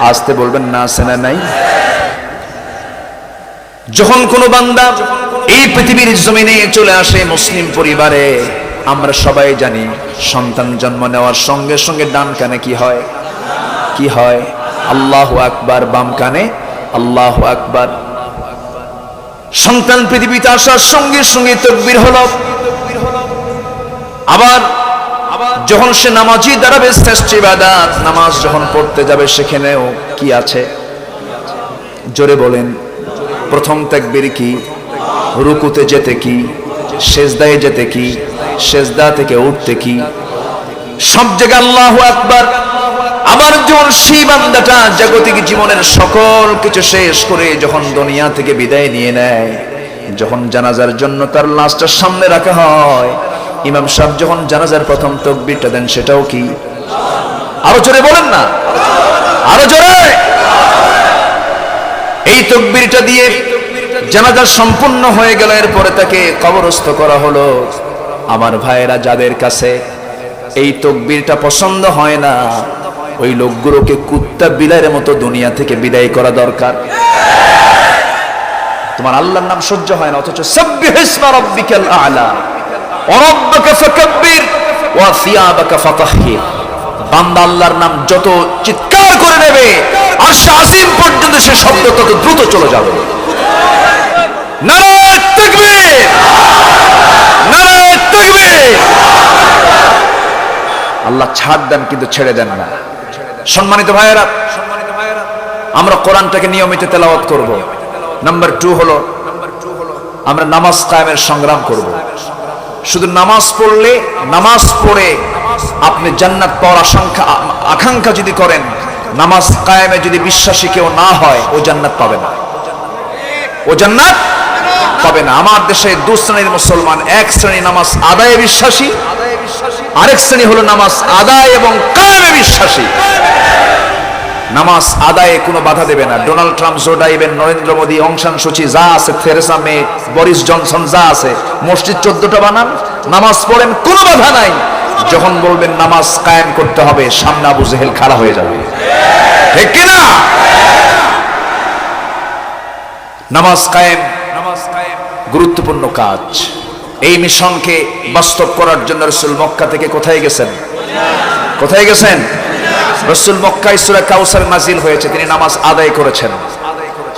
Speaker 1: আসতে বলবেন না, আছে না নাই? যখন কোনো বান্দা এই পৃথিবীর জমিনে চলে আসে মুসলিম পরিবারে, আমরা সবাই জানি সন্তান জন্ম নেওয়ার সঙ্গে সঙ্গে ডান কানে কি হয়? কি হয়? আল্লাহু আকবার, বাম কানে আল্লাহু আকবার। সন্তান পৃথিবীতে আসার সঙ্গে সঙ্গে তাকবীর হলো। আবার যখন সে নামাজি দাঁড়াবে, শ্রেষ্ঠ ইবাদত নামাজ যখন পড়তে যাবে, সেখানেও কি আছে? জোরে বলেন। প্রথম তাকবীর কি? রুকুতে যেতে কি? সেজদায় যেতে কি? সেজদা থেকে উঠতে কি? সব জায়গায় আল্লাহু আকবার। আবার যখন সেই বান্দাটা জাগতিক জীবনের সকল কিছু শেষ করে যখন দুনিয়া থেকে বিদায় নিয়ে নেয়, যখন জানাজার জন্য তার লাশটা সামনে রাখা হয়, ইমাম সাহেব যখন জানাজার প্রথম তাকবীরটা দেন, সেটাও কি? আরো জোরে বলেন না, আরো জোরে। এই তাকবীরটা দিয়ে জানাজা সম্পূর্ণ হয়ে গেল, এরপরে তাকে কবরস্থ করা হলো। আমার ভাইয়েরা, যাদের কাছে এই তাকবীরটা পছন্দ হয় না, ওই লোকগুলোকে কুত্তা বিলাইয়ের মতো দুনিয়া থেকে বিদায় করা দরকার। তোমার আল্লাহর নাম সহ্য হয় না, অথচ সাব্বিহ ইসমা রাব্বিকাল আ'লা ওয়া রাব্বাকা ফাকাব্বির ওয়া সিয়াবাকা ফাতাহহির। বান্দা আল্লাহর নাম যত চিৎকার করে নেবে, আরশ আজিম পর্যন্ত সে শব্দ তত দ্রুত চলে যাবে। নারায়ে তাকবীর, নারায়ে তাকবীর। আল্লাহ ছাড় দেন কিন্তু ছেড়ে দেন না। সম্মানিত ভাইয়েরা, আমরা কোরআনটাকে নিয়মিত তেলাওয়াত করব। নাম্বার 2 হলো আমরা নামাজ কায়েমের সংগ্রাম করব। শুধু নামাজ পড়লে, নামাজ পড়ে আপনি জান্নাত পাওয়ার আকাঙ্ক্ষা যদি করেন, নামাজ কায়েমে যদি বিশ্বাসী কেউ না হয়, ও জান্নাত পাবে না, ও জান্নাত পাবে না। আমার দেশে 2 শ্রেণীর মুসলমান, এক শ্রেণী নামাজ আদায়ে বিশ্বাসী, আরেক শ্রেণী হলো নামাজ আদায় এবং কায়েমে বিশ্বাসী। নামাজ আদায়ে কোনো বাধা দেবে না। Donald Trump, Joe Biden, Narendra Modi, Aung San Suu Kyi আছে, থেরেসা মে, বরিস জনসন যা আছে, মসজিদ 14টা বানান, নামাজ পড়েন, কোনো বাধা নাই। যখন বলবেন নামাজ কায়েম করতে হবে, সামনে আবু জেহেল খাড়া হয়ে যাবে, ঠিক কিনা? নামাজ কায়েম গুরুত্বপূর্ণ কাজ। এই মিশনকে বাস্তব করার জন্য রাসূল মক্কা থেকে কোথায় গেছেন? কোথায় গেছেন? রাসূল মক্কায় সূরা কাউসার নাজিল হয়েছে, তিনি নামাজ আদায় করেছেন।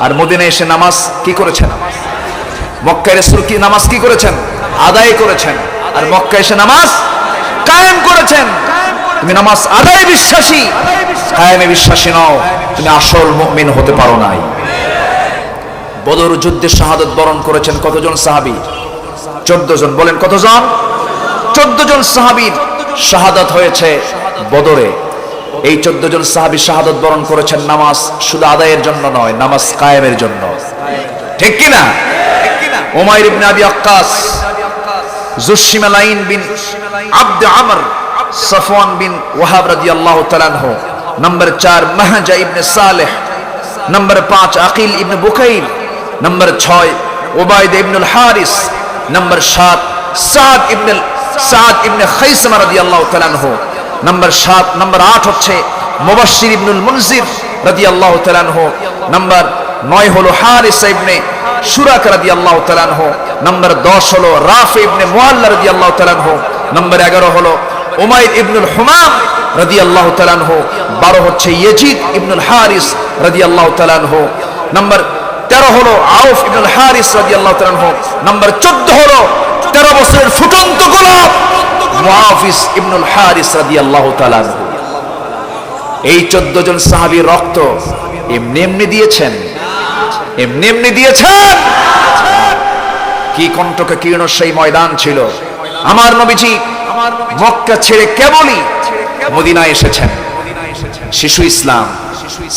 Speaker 1: আর মদিনায় এসে নামাজ কি করেছেন? মক্কায় রাসূল কি নামাজ কি করেছেন? আদায় করেছেন। আর মক্কায় এসে নামাজ কায়েম করেছেন। তুমি নামাজ আদায় বিশ্বাসী, কায়েমে বিশ্বাসী নও, তুমি আসল মুমিন হতে পারো নাই। বদর যুদ্ধে শাহাদাত বরণ করেছেন কতজন সাহাবী? 14 জন। বলেন কতজন? 14 জন সাহাবীর শাহাদাত হয়েছে বদরে। এই 14 জন সাহাবী শাহাদাত বরণ করেছেন নামাজ শুধু আদায়ের জন্য নয়, নামাজ কায়েমের জন্য, ঠিক কিনা? উমাইর ইবনে আবি আক্কাস, জুশিমালাইন বিন আব্দ আমর, সাফওয়ান বিন ওয়াহাব রাদিয়াল্লাহু তাআলা আনহু। নাম্বার 4 মাহজা ইবনে সালেহ। নাম্বার 5 আকিল ইবনে বুকাইর। নাম্বার 6 উবাইদ ইবনুল হারিস। নাম্বার 7 সাদ ইবনে খাইসামা রাদিয়াল্লাহু তাআলা আনহু। নাম্বার 7 নাম্বার 8 হচ্ছে মুবাশশির ইবনুল মুনজির রাদিয়াল্লাহু তাআলা আনহু। নাম্বার 9 হলো হারিসা ইবনে সুরাক রাদিয়াল্লাহু তাআলা আনহু। নাম্বার 10 হলো রাফি ইবনে মুআল্লা রাদিয়াল্লাহু তাআলা আনহু। নাম্বার 11 হলো উমাইর ইবনুল হুমাম রাদিয়াল্লাহু তাআলা আনহু। 12 হচ্ছে ইয়াজিদ ইবনুল হারিস রাদিয়াল্লাহু তাআলা আনহু। নাম্বার 13 হলো আউফ ইবনুল হারিস রাদিয়াল্লাহু তাআলা আনহু। নাম্বার 14 হলো 13 বছরের ফুটন্ত গোলাপ মুআফিস ইবনুল হারিস রাদিয়াল্লাহু তাআলা। এই 14 জন সাহাবীর রক্ত এমনি এমনি দিয়েছেন, এমনি এমনি দিয়েছেন। কি কণ্টকে কীর্ণ সেই ময়দান ছিল। আমার নবীজি মক্কা ছেড়ে কেবলই মদিনায় এসেছেন। শিশু ইসলাম,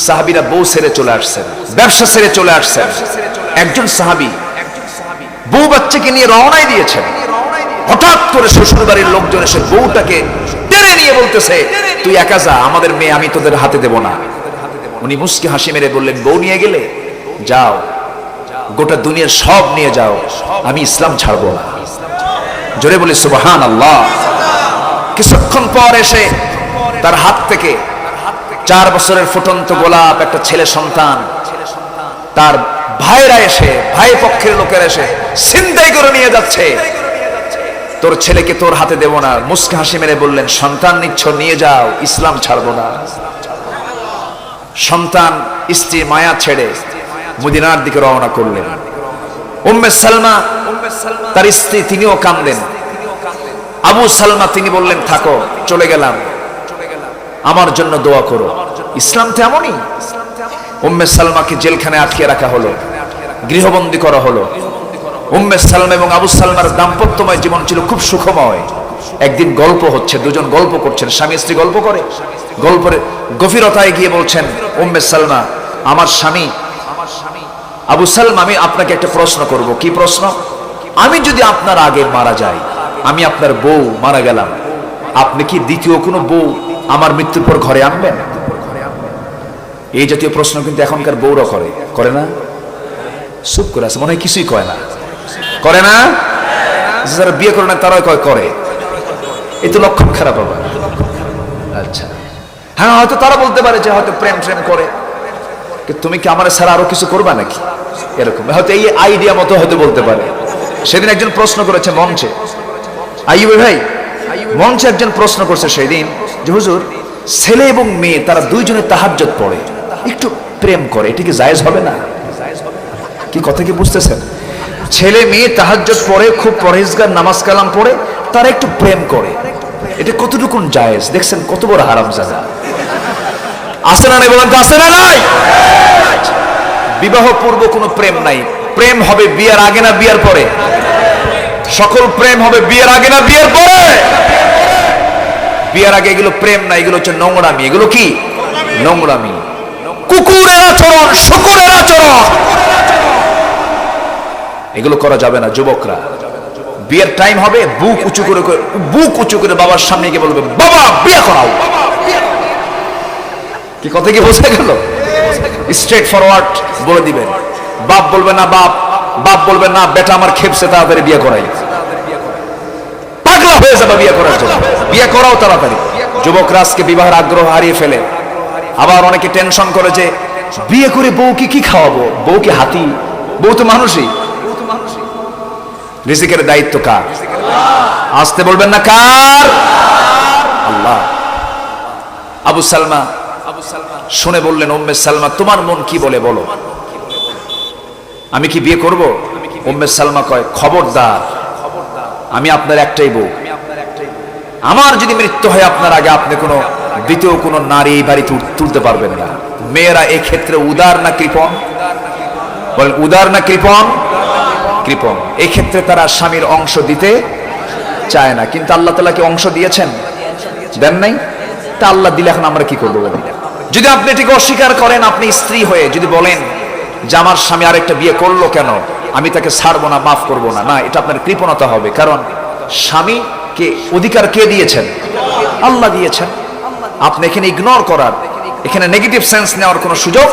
Speaker 1: সাহাবীরা বউ ছেড়ে চলে আসছেন, ব্যবসা ছেড়ে চলে আসছেন। একজন সাহাবী বউ বাচ্চাকে নিয়ে রওনায় দিয়েছেন। হঠাৎ করে শ্বশুর বাড়ির লোকজন এসে বউটাকে টেনে নিয়ে বলতেছে, তুই একা যা, আমাদের মেয়ে আমি তোদের হাতে দেব না। উনি মুস্কি হাসি মেরে বললেন, বউ নিয়ে গেলে যাও, গোটা দুনিয়ার সব নিয়ে যাও, আমি ইসলাম ছাড়বো না। জোরে বলি সুবহানাল্লাহ। কিছুক্ষণ পর এসে তার হাত থেকে 4 বছরের ফুটন্ত গোলাপ একটা ছেলে সন্তান, তার ভাইরা এসে, ভাই পক্ষের লোকেরা এসে ছিনতাই করে নিয়ে যাচ্ছে। তোর ছেলেকে তোর হাতে দেব না। মুস্কি হাসি মেরে বললেন, সন্তান নিচ্ছ, নিয়ে যাও, ইসলাম ছাড়বো না। সন্তান স্ত্রী মায়া ছেড়ে মদিনার দিকে রওনা করলেন। উম্মে সালমা তার স্ত্রী, তিনিও কাঁদলেন। আবু সালমা তিনি বললেন, থাকো, চলে গেলাম, আমার জন্য দোয়া করো। ইসলাম তো এমনই। উম্মে সালমাকে জেলখানায় আটকে রাখা হলো, গৃহবন্দী করা হলো। উম্মে সালমা এবং আবু সালমার দাম্পত্যময় জীবন ছিল খুব সুখময়। একদিন গল্প হচ্ছে, দুজন গল্প করছেন, স্বামী স্ত্রী গল্প করে। গল্পের গভীরতায় গিয়ে বলছেন উম্মে সালমা, আমার স্বামী আবু সালমা, আমি আপনাকে একটা প্রশ্ন করব। কি প্রশ্ন? আমি যদি আপনার আগে মারা যাই, আমি আপনার বউ মারা গেলাম, আপনি কি দ্বিতীয় কোনো বউ আমার মৃত্যুর পর ঘরে আনবেন? এই জাতীয় প্রশ্ন কিন্তু এখনকার বউরা করে, করে না? চুপ করে আছে, মনে হয় কিছুই কয় না, করে না? যারা বিয়ে করে না তারাও কয় করে। এই তো লক্ষণ খারাপ আবার। আচ্ছা, হ্যাঁ, হয়তো তারা বলতে পারে যে হয়তো প্রেম প্রেম করে, তুমি কি আমার ছাড়া আরো কিছু করবা নাকি, এরকম হয়তো এই আইডিয়া মতো হয়তো বলতে পারে। সেদিন একজন প্রশ্ন করেছে মঞ্চে, আইয়ুব ভাই মঞ্চে একজন প্রশ্ন করছে সেদিন যে হুজুর, ছেলে এবং মেয়ে তারা দুইজনে তাহাজ্জুদ পড়ে, একটু প্রেম করে, এটা কি জায়েজ হবে না? কি কথা কি বুঝতেছেন? ছেলে মেয়ে তাহাজ্জুদ পড়ে, খুব পরহেজগার, নামাজ কালাম পড়ে, তারা একটু প্রেম করে, এটা কতটুকু জায়েজ? দেখছেন কত বড় হারামজাদা। আছে না নাই বলেন তো, আছে না নাই? বিবাহ পূর্ব কোনো প্রেম নাই। প্রেম হবে বিয়ের আগে না বিয়ের পরে? সকল প্রেম হবে বিয়ের আগে না বিয়ের পরে? বিয়ের আগে এগুলো প্রেম না, এগুলো হচ্ছে নোংরামি। এগুলো কি? নোংরামি, কুকুরের আচরণ, শুকুরের আচরণ। এগুলো করা যাবে না। যুবকরা, বিয়ের টাইম হবে, বুক উঁচু করে বাবার সামনে গিয়ে বলবে, বাবা বিয়ে করাও। কি কথা কি বোঝা গেল? স্ট্রেট ফরওয়ার্ড বলে দিবেন। বাপ বলবে না, বাপ বলবে না, বেটা আমার খেপছে, তাড়াতাড়ি বিয়ে করাই। পাগলা হয়ে যাবে বিয়ে করার জন্য, বিয়ে করাও তাড়াতাড়ি। যুবকরা আজকে বিবাহের আগ্রহ হারিয়ে ফেলে। আবার অনেকে টেনশন করে যে বিয়ে করে বউকে কি খাওয়াবো? বউ কি হাতি? বউ তো মানুষই। রিজিকের দায়িত্ব কার? আসতে বলবেন না, কার? আল্লাহ। আবু সালমা শুনে বললেন, উম্মে সালমা তোমার মন কি বলে বলো, আমি কি বিয়ে করব? উম্মে সালমা কয়, খবরদার, আমি আপনার একটাই বউ, আমার যদি মৃত্যু হয় আপনার আগে আপনি কোনো দ্বিতীয় কোনো নারী এই বাড়িতে তুলতে পারবেন না। মেয়েরা এই ক্ষেত্রে উদার না কৃপণ? বলেন উদার না কৃপণ? কৃপণ। এই ক্ষেত্রে তারা স্বামীর অংশ দিতে চায় না, কিন্তু আল্লাহ তাআলা কি অংশ দিয়েছেন? দেন নাই? তা আল্লাহ দিলে এখন আমরা কি করবো? যদি আপনি এটিকে অস্বীকার করেন, আপনি স্ত্রী হয়ে যদি বলেন যে আমার স্বামী আরেকটা বিয়ে করলো কেন, আমি তাকে ছাড়বো না, মাফ করবো না, না, এটা আপনার কৃপণতা হবে। কারণ স্বামীকে অধিকার কে দিয়েছেন? আল্লাহ দিয়েছেন। আপনি এখানে ইগনোর করার, এখানে নেগেটিভ সেন্স নেওয়ার কোনো সুযোগ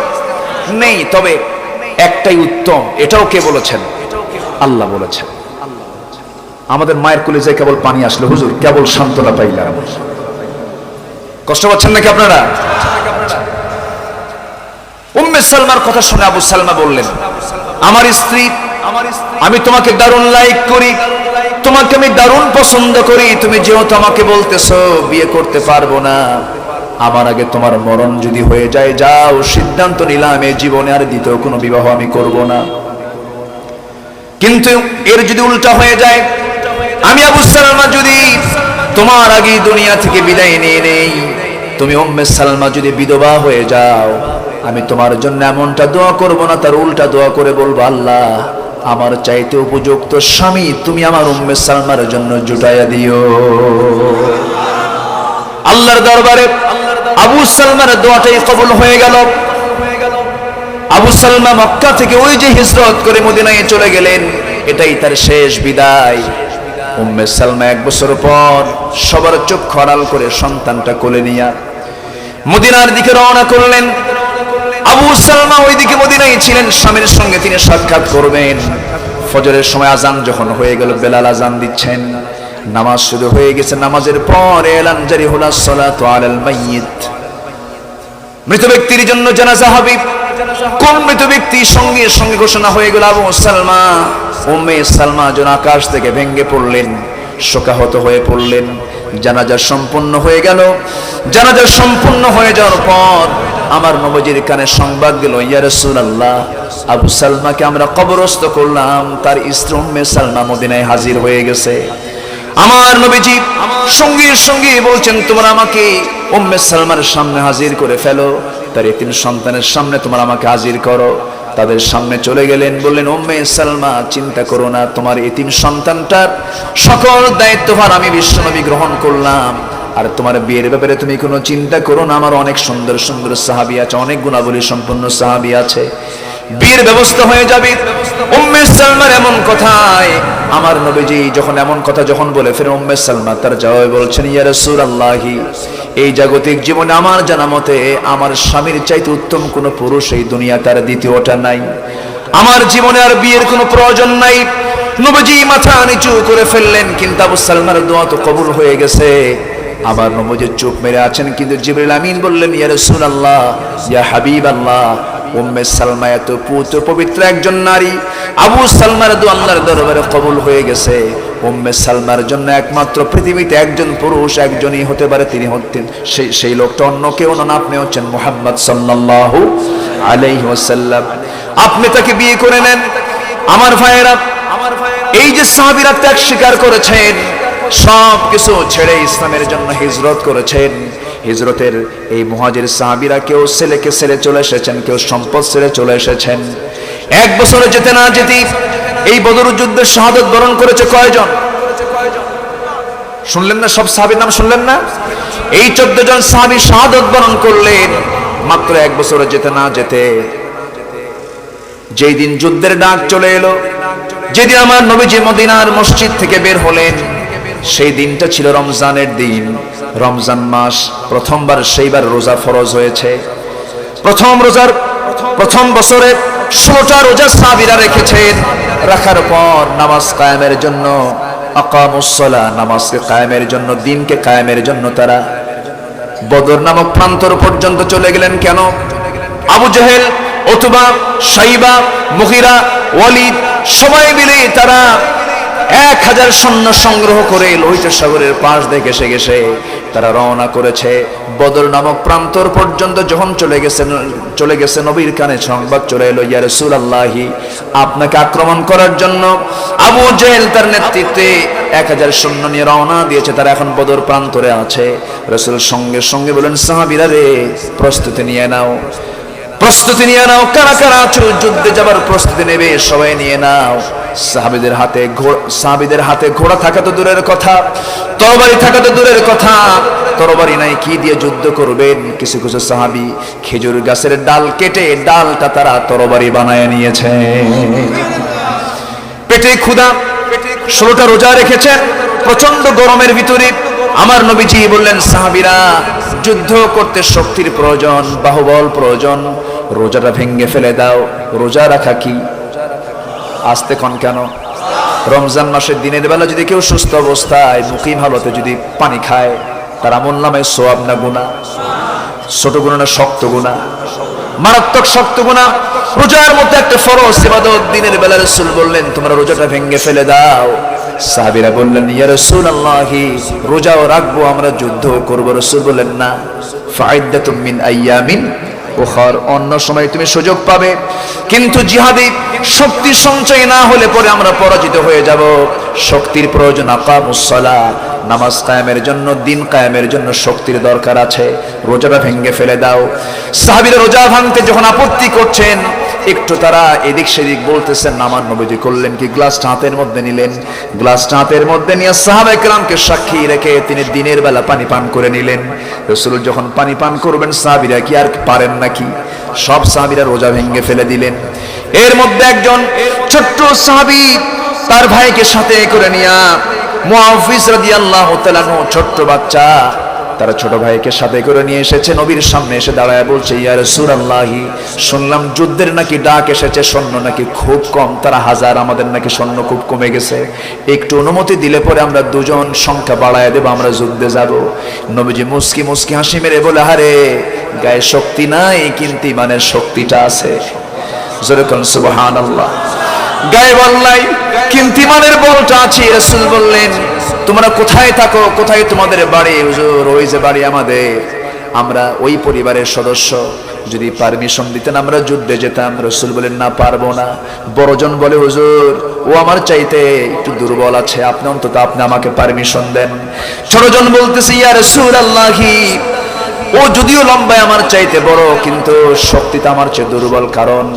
Speaker 1: নেই। তবে একটাই উত্তম, এটাও কে বলেছেন? আল্লাহ বলেছেন। আমাদের মায়ের কলিজায় কেবল পানি আসলো, হুজুর কেবল সান্ত্বনা পাইলাম। কষ্ট পাচ্ছেন নাকি আপনারা? উম্মে সালমার কথা শুনে আবু সালমা বললেন, আমার স্ত্রী, আমি তোমাকে দারুণ লাইক করি, তোমাকে আমি দারুণ পছন্দ করি, তুমি যেহেতু আমাকে বলতেছো বিয়ে করতে পারবো না, আমার আগে তোমার মরণ যদি হয়ে যায়, যাও, সিদ্ধান্ত নিলাম এই জীবনে আর দ্বিতীয় কোনো বিবাহ আমি করব না। কিন্তু এর যদি উল্টা হয়ে যায়, আমি আবু সালমা যদি তোমার আগে দুনিয়া থেকে বিদায় নিয়ে নেই। তুমি উম্মে সালমা যদি বিধবা হয়ে যাও, আমি তোমার জন্য এমনটা দোয়া করব না, তার উল্টা দোয়া করে বলবো, আল্লাহ আমার চাইতে উপযুক্ত স্বামী তুমি আমার উম্মে সালমার জন্য জুটাইয়া দিও। আল্লাহর দরবারে আবু সালমার দোয়াটাই কবুল হয়ে গেল। আবু সালমা মক্কা থেকে ওই যে হিজরত করে মদিনায় চলে গেলেন, এটাই তার শেষ বিদায়। উম্মে সালমা 1 বছর পর সবার চক্ষু আড়াল করে সন্তানটা কোলে নিয়ে মদিনার দিকে রওনা করলেন। আবু সালমা ওইদিকে মদিনায় ছিলেন, স্বামীর সঙ্গে তিনি সাক্ষাৎ করবেন। ফজরের সময় আজান যখন হয়ে গেল, বেলাল আজান দিচ্ছেন, নামাজ শুরু হয়ে গেছে। নামাজের পর এলান জারি হলো সালাতু আলাল মাইয়িত, মৃত ব্যক্তির জন্য জানাজা হবে। কোন মৃত ব্যক্তি? সঙ্গে সঙ্গে ঘোষণা হয়ে গেল আবু সালমা। উম্মে সালমা যেন আকাশ থেকে ভেঙে পড়লেন, শোকাহত হয়ে পড়লেন। জানাজা সম্পূর্ণ হয়ে গেল। জানাজা সম্পূর্ণ হয়ে যাওয়ার পর আমার নবীজির কানে সংবাদ গেল, ইয়া রাসূলুল্লাহ, আবু সালমাকে আমরা কবরস্থ করলাম, তার স্ত্রী উম্মে সালমা মদিনায় হাজির হয়ে গেছে। আমার নবীজি সঙ্গে সঙ্গে বলছেন, তোমরা আমাকে উম্মে সালমার সামনে হাজির করে ফেলো, তার এতিম সন্তানের সামনে তোমরা আমাকে হাজির করো। তাদের সামনে চলে গেলেন, বললেন, উম্মে সালমা চিন্তা করো না, তোমার এতিম সন্তানটার সকল দায়িত্বভার আমি বিশ্বনবী গ্রহণ করলাম। আর তোমার বিয়ের ব্যাপারে তুমি কোনো চিন্তা করো না, আমার অনেক সুন্দর সুন্দর সাহাবী আছে, অনেক গুণাবলী সম্পন্ন সাহাবী আছে, বিয়ের ব্যবস্থা হয়ে যাবে। উম্মে সালমার এমন কথায় আমার নবীজি যখন এমন কথা যখন বলে ফেরেন, উম্মে সালমা তার জবাবে বলছেন, ইয়া রাসূলুল্লাহি, এই জাগতিক জীবনে আমার জানা মতে আমার স্বামীর চাইতে উত্তম কোনো পুরুষ এই দুনিয়াতে আর দ্বিতীয়টা নাই। আমার জীবনে আর বিয়ের কোনো প্রয়োজন নাই। নবীজি মাথা নিচু করে ফেললেন, কিন্তু আবু সালমার দোয়া তো কবুল হয়ে গেছে। আবার নবীজি চুপ মেরে আছেন, কিন্তু জিবরিল আমিন বললেন, ইয়া রাসূলুল্লাহ, ইয়া হাবিবাল্লাহ, উম্মে সালমা এত পবিত্র একজন নারী, আবু সালমার দোয়া আল্লাহর দরবারে কবুল হয়ে গেছে। উম্মে সালমার জন্য একমাত্র পৃথিবীতে একজন পুরুষ একজনই হতে পারে, তিনি হতেন সেই লোকটা অন্য কেউ নন, আপনি হচ্ছেন মুহাম্মদ সাল্লাল্লাহু আলাইহি ওয়াসাল্লাম। আপনি তাকে বিয়ে করে নেন। আমার ভাইয়েরা, এই যে সাহাবীরা ত্যাগ স্বীকার করেছেন, সব কিছু ছেড়ে ইসলামের জন্য হিজরত করেছেন, হিজরতের এই মুহাজির সাহাবীরা কেউ ছেলেকে ছেড়ে চলে এসেছেন, কেউ সম্পদ ছেড়ে চলে এসেছেন। 1 বছরে যেতে না যেতেই এই বদর যুদ্ধে শাহাদাত বরণ করেছে কয়জন? শুনলেন না? সব সাহাবীর নাম শুনলেন না? এই 14 জন সাহাবী শাহাদাত বরণ করলেন মাত্র 1 বছরে যেতে না যেতে। যেই দিন যুদ্ধের ডাক চলে এলো, যেদিন আমার নবীজি মদিনার মসজিদ থেকে বের হলেন, সেই দিনটা ছিল রমজানের দিন। রমজান মাস, প্রথমবার সেইবার রোজা ফরজ হয়েছে। প্রথম বছরে 16টা রোজা সাহাবীরা রেখেছেন। রাখার পর নামাজ কায়েমের জন্য, আকামুস সালাহ, নামাজকে কায়েমের জন্য, দিনকে কায়েমের জন্য তারা বদর নামক প্রান্তর পর্যন্ত চলে গেলেন। কেন? আবু জেহেল, উতবা, শাইবা, মুগীরা, ওয়ালিদ সবাই মিলে তারা 1000 সৈন্য সংগ্রহ করে লোহিত সাগরের পাশ দিয়ে ঘেঁষে ঘেঁষে তারা রওনা করেছে বদর নামক প্রান্তর পর্যন্ত। যখন চলে গেছে নবীর কানে সংবাদ চলে এলো, ইয়া রাসূলুল্লাহি, আপনাকে আক্রমণ করার জন্য আবু জেহেল তার নেতৃত্বে 1000 সৈন্য নিয়ে রওনা দিয়েছে। তারা এখন বদর প্রান্তরে আছে। রাসূল সঙ্গে সঙ্গে বলেন, সাহাবীরা রে, প্রস্তুতি নিয়ে নাও, প্রস্তুতি নিয়ে নাও। কারা কারা যুদ্ধে যাবার প্রস্তুতি নেবে সবাই নিয়ে নাও। সাহাবীদের হাতে ঘোড়া থাকা তো দূরের কথা, তরবারি থাকা তো দূরের কথা। তরবারি নাই, কি দিয়ে যুদ্ধ করবেন? কিছু কিছু সাহাবী খেজুর গাছের ডাল কেটে ডালটা তারা তরবারি বানায় নিয়েছে। পেটে ক্ষুধা, 16টা রোজা রেখেছেন প্রচন্ড গরমের ভিতরে। আমার নবীজি বললেন, সাহাবীরা, যুদ্ধ করতে শক্তির প্রয়োজন, বাহুবল প্রয়োজন, রোজাটা ভেঙে ফেলে দাও। রোজা রাখা কি? আসতে কোন কেন? রমজান মাসের দিনের বেলা যদি কেউ সুস্থ অবস্থায় মুকিম হালতে যদি পানি খায়, তার আমল নামায় সওয়াব না গুনাহ? ছোট গুনাহ না শক্ত গুনাহ? মারাত্মক শক্ত গুনাহ। রোজার মধ্যে একটা ফরজ ইবাদত, দিনের বেলা রাসূল বললেন, তোমরা রোজাটা ভেঙে ফেলে দাও। সাহাবীরা বললেন, ইয়া রাসূলুল্লাহি, রোজাও রাখবো, আমরা যুদ্ধ করব। রাসূল বললেন, না, ফাইদ্দাতুম মিন আইয়ামিন উখর, অন্য সময় তুমি সুযোগ পাবে, কিন্তু জিহাদি শক্তি সঞ্চয় না হলে পরে আমরা পরাজিত হয়ে যাব। শক্তির প্রয়োজন। আকামুস সালাহ, নামাজ কায়েমের জন্য, দিন কায়েমের জন্য শক্তির দরকার আছে। রোজাটা ভেঙে ফেলে দাও। সাহাবীরা রোজা ভাঙতে যখন আপত্তি করছেন, একটু তারা এদিক সেদিক বলতেছেন, আমার নবীজি করলেন কি, গ্লাসটা হাতের মধ্যে নিলেন, গ্লাসটা হাতের মধ্যে নিয়ে সাহাবায়ে কেরামকে সাক্ষী রেখে তিনি দিনের বেলা পানি পান করে নিলেন। রাসূল যখন পানি পান করবেন, সাহাবীরা কি আর পারেন নাকি? সব সাহাবীরা রোজা ভেঙে ফেলে দিলেন। এর মধ্যে একজন ছোট্ট সাহাবী তার ভাইকে সাথে করে নিয়া, মুআফিজ রাদিয়াল্লাহু তাআলা, ছোট্ট বাচ্চা, তারা ছোট ভাইকে সাথে করে নিয়ে এসেছে। নবীর সামনে এসে দাঁড়ায় বলছে, ইয়া রাসূলুল্লাহ, শুনলাম যুদ্ধের নাকি ডাক এসেছে, সৈন্য নাকি খুব কম, তারা হাজার, আমাদের নাকি সৈন্য খুব কমে গেছে, একটু অনুমতি দিলে পরে আমরা দুজন সংখ্যা বাড়ায় দেব, আমরা যুদ্ধে যাব। নবীজি মুস্কি মুস্কি হাসি মেরে বলে, আরে গায়ে শক্তি নাই কিন্তু ইমানের শক্তিটা আছে। জোরে কোন সুবহানাল্লাহ। গায়ে বল নাই কিন্তু ইমানের বলটা আছে। রাসূল বললেন, তোমরা কোথায় থাকো, কোথায় তোমাদের বাড়ি? হুজুর, ওই যে বাড়ি আমাদের, আমরা ওই পরিবারের সদস্য, যদি পারমিশন দিতেন আমরা যুদ্ধে যেতাম। রাসূল বলেন, না, পারবো না। বড়জন বলে, হুজুর ও আমার চাইতে একটু দুর্বল আছে, আপনি অন্তত আপনি আমাকে পারমিশন দেন। ছোটজন বলতেছে, ইয়া রাসূলুল্লাহ, ও যদিও লম্বায় আমার চাইতে বড়, কিন্তু শক্তিটা আমার চেয়ে দুর্বল, কারণ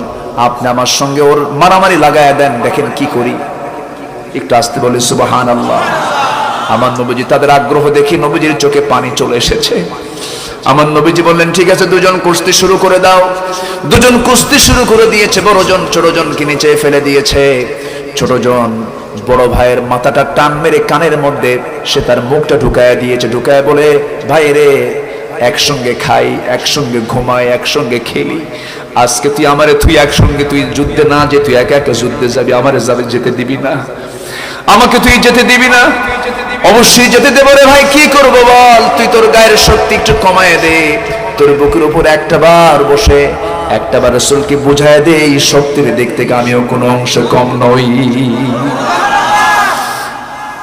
Speaker 1: আপনি আমার সঙ্গে ওর মারামারি লাগায় দেন, দেখেন কি করি। একটু আসতে বলি সুবহানাল্লাহ। আমার নবীজি, তাদের আগ্রহ দেখি নবীজির চোখে পানি চলে এসেছে। আমার নবীজি বললেন, ঠিক আছে, দুজন কুস্তি শুরু করে দাও। দুজন কুস্তি শুরু করে দিয়েছে। বড়জন ছোটজনকে নিচে ফেলে দিয়েছে। ছোটজন বড় ভাইয়ের মাথাটা টান মেরে কানের মধ্যে সে তার মুখটা ঢুকায় দিয়েছে। ঢুকায় বলে, ভাই রে, একসঙ্গে খাই, একসঙ্গে ঘুমাই, একসঙ্গে খেলি, আজকে তুই আমারে, তুই একসঙ্গে, তুই যুদ্ধে না যে তুই একা একা যুদ্ধে যাবি, আমারে যাবে যেতে দিবি না, আমাকে তুই যেতে দিবি না? অবশ্যই যেতে দেব রে ভাই, কি করব বল? তুই তোর গায়ের শক্তি একটু কমায় দে, তোর বুকের উপর একটা বার বসে একটা বার রাসূলকে বুঝায় দে, এই শক্তির দিক থেকে আমিও কোনো অংশ কম নই।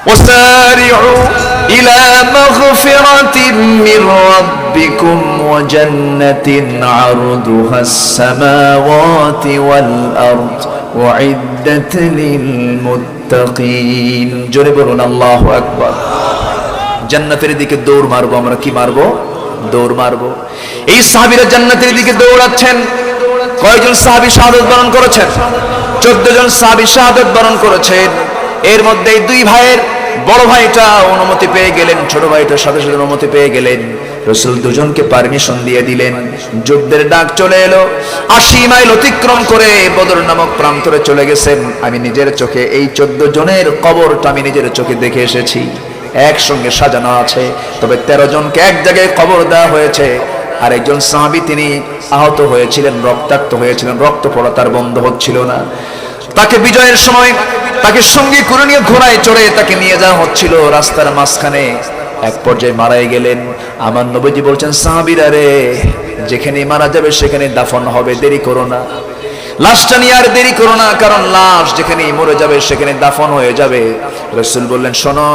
Speaker 1: ওয়াসারিউ ইলা মাগফিরাতিন মির রাব্বিকুম ওয়া জান্নাতিন আরদুহাস সামাওয়াতি ওয়াল আরদ উইদ্দাত লিল মুত্তাকিন। জোরে বলুন আল্লাহু আকবার। জান্নাতের দিকে দৌড় মারবো আমরা। কি মারবো? দৌড় মারবো। এই সাহাবীরা জান্নাতের দিকে দৌড়াচ্ছেন। কয়জন সাহাবী শাহাদাত বরণ করেছেন? 14 জন সাহাবী শাহাদাত বরণ করেছেন। এর মধ্যে দুই ভাইয়ের বড় ভাইটা অনুমতি পেয়ে গেলেন, ছোট ভাইটার সাথে সাথে অনুমতি পেয়ে গেলেন। রাসূল দুজনকে পারমিশন দিয়ে দিলেন। যুদ্ধের ডাক চলে এলো। 80 মাইল অতিক্রম করে বদর নামক প্রান্তরে চলে গেছেন। আমি নিজের চোখে এই 14 জনের কবরটা আমি নিজের চোখে দেখে এসেছি। একসঙ্গে সাজানো আছে, তবে 13 জনকে এক জায়গায় কবর দেওয়া হয়েছে। আর একজন সাহাবী তিনি আহত হয়েছিলেন, রক্তাক্ত হয়েছিলেন, রক্ত পড়া তার বন্ধ হচ্ছিল না। তাকে বিজয়ের সময় তাকে সঙ্গে করে নিয়ে ঘোড়ায় চড়ে তাকে নিয়ে যাওয়া হচ্ছিল। রাস্তার মাঝখানে এক পর্যায়ে মারাই গেলেন। আমার নবীজি বলছেন, সাহাবীরা রে, যেখানে মারা যাবে সেখানে দাফন হবে, দেরি করো না। লাশটা নিয়ে আর দেরি করো না, কারণ লাশ যেখানে মরে যাবে সেখানে দাফন হয়ে যাবে। রাসূল বললেন, শোনো,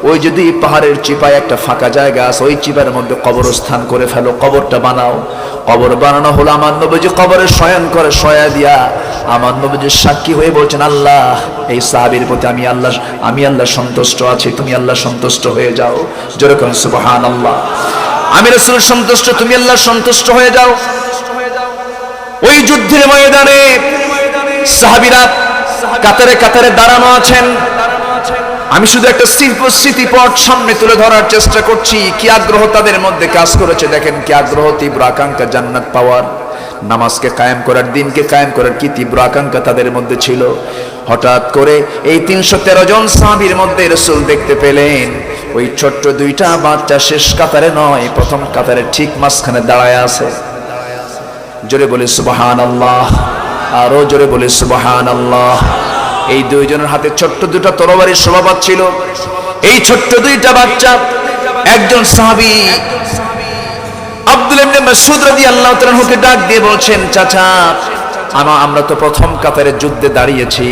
Speaker 1: ওই যদি পাহাড়ের চিপায় একটা ফাঁকা জায়গা আছে, ওই চিপার মধ্যে কবরস্থান করে ফেলো, কবরটা বানাও। কবর বানানো হলো। আমার নবীজি কবরে শয়ন করে, শয়া দিয়া আমার নবীজির সাক্ষী হয়ে বলছেন, আল্লাহ, এই সাহাবীর প্রতি আমি আল্লাহ সন্তুষ্ট আছি, তুমি আল্লাহ সন্তুষ্ট হয়ে যাও। জোরে করুন সুবহানাল্লাহ। আমি রাসূল সন্তুষ্ট, তুমি আল্লাহ সন্তুষ্ট হয়ে যাও। ওই যুদ্ধের ময়দানে সাহাবীরা কাতারে কাতারে দাঁড়ানো আছেন। আমি শুধু একটা স্মৃতিপট সামনে তুলে ধরার চেষ্টা করছি। কি আগ্রহ তাদের মধ্যে কাজ করেছে, দেখেন কি আগ্রহ, তীব্র আকাঙ্ক্ষা জান্নাত পাওয়ার, নামাজকে কায়েম করার, দিনকে কায়েম করার কি তীব্র আকাঙ্ক্ষা তাদের মধ্যে ছিল। হঠাৎ করে এই 313 জন সাহাবীর মধ্যে রাসূল দেখতে পেলেন ওই ছোট্ট দুইটা বাচ্চা শেষ কাতারে নয়, প্রথম কাতারে ঠিক মাঝখানে দাঁড়ায় আছে। জোরে বলে সুবহানাল্লাহ, আরো জোরে বলে সুবহানাল্লাহ। এই দুইজনের হাতে ছোট্ট দুটো তরবারির শোভা পাচ্ছিল। এই ছোট্ট দুইটা বাচ্চা, একজন সাহাবী আব্দুল্লাহ ইবনে মাসউদ রাদিয়াল্লাহু তাআলা আনহুকে ডাক দিয়ে বলছেন, চাচা, আমরা তো প্রথম কাতারে যুদ্ধে দাঁড়িয়েছি,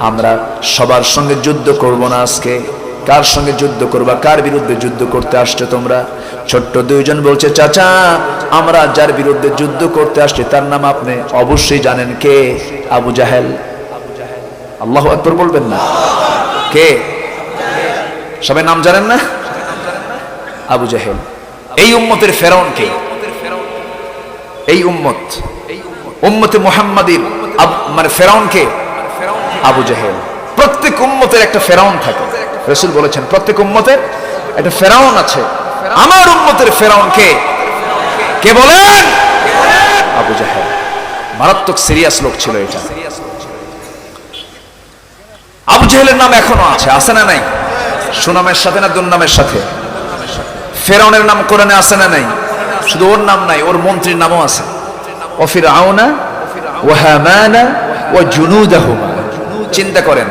Speaker 1: আমরা সবার সঙ্গে যুদ্ধ করব না আজকে। কার সঙ্গে যুদ্ধ করবা? কার বিরুদ্ধে যুদ্ধ করতে আসছো তোমরা? ছোট্ট দুইজন বলছে, চাচা, আমরা যার বিরুদ্ধে যুদ্ধ করতে আসছি তার নাম আপনি অবশ্যই জানেন। কে? আবু জাহেল। আল্লাহু আকবার বলবেন না? কে? সবাই নাম জানেন না? আবু জাহেল। এই উম্মতের ফেরাউন কে? এই উম্মতে মুহাম্মাদীর মানে ফেরাউন কে? আবু জাহেল। প্রত্যেক উম্মতের একটা ফেরাউন থাকে। রাসূল বলেছেন প্রত্যেক উম্মতের একটা ফেরাউন আছে। আমার উম্মতের ফেরাউন কে? কে বলেন? আবু জাহেল। মারাত্মক সিরিয়াস লোক ছিল এটা। আবু জাহেলের নাম এখনো আছে, আছে না নাই? সুনামের সাথে না দুর্নামের সাথে? ফেরাউনের নাম কোরআনে আছে না নাই? শুধু ওর নাম নাই, ওর মন্ত্রীর নামও আছে। ও ফিরআউনা ওয়া হামানা ওয়া জুনুদাহুমা। চিন্তা করেন,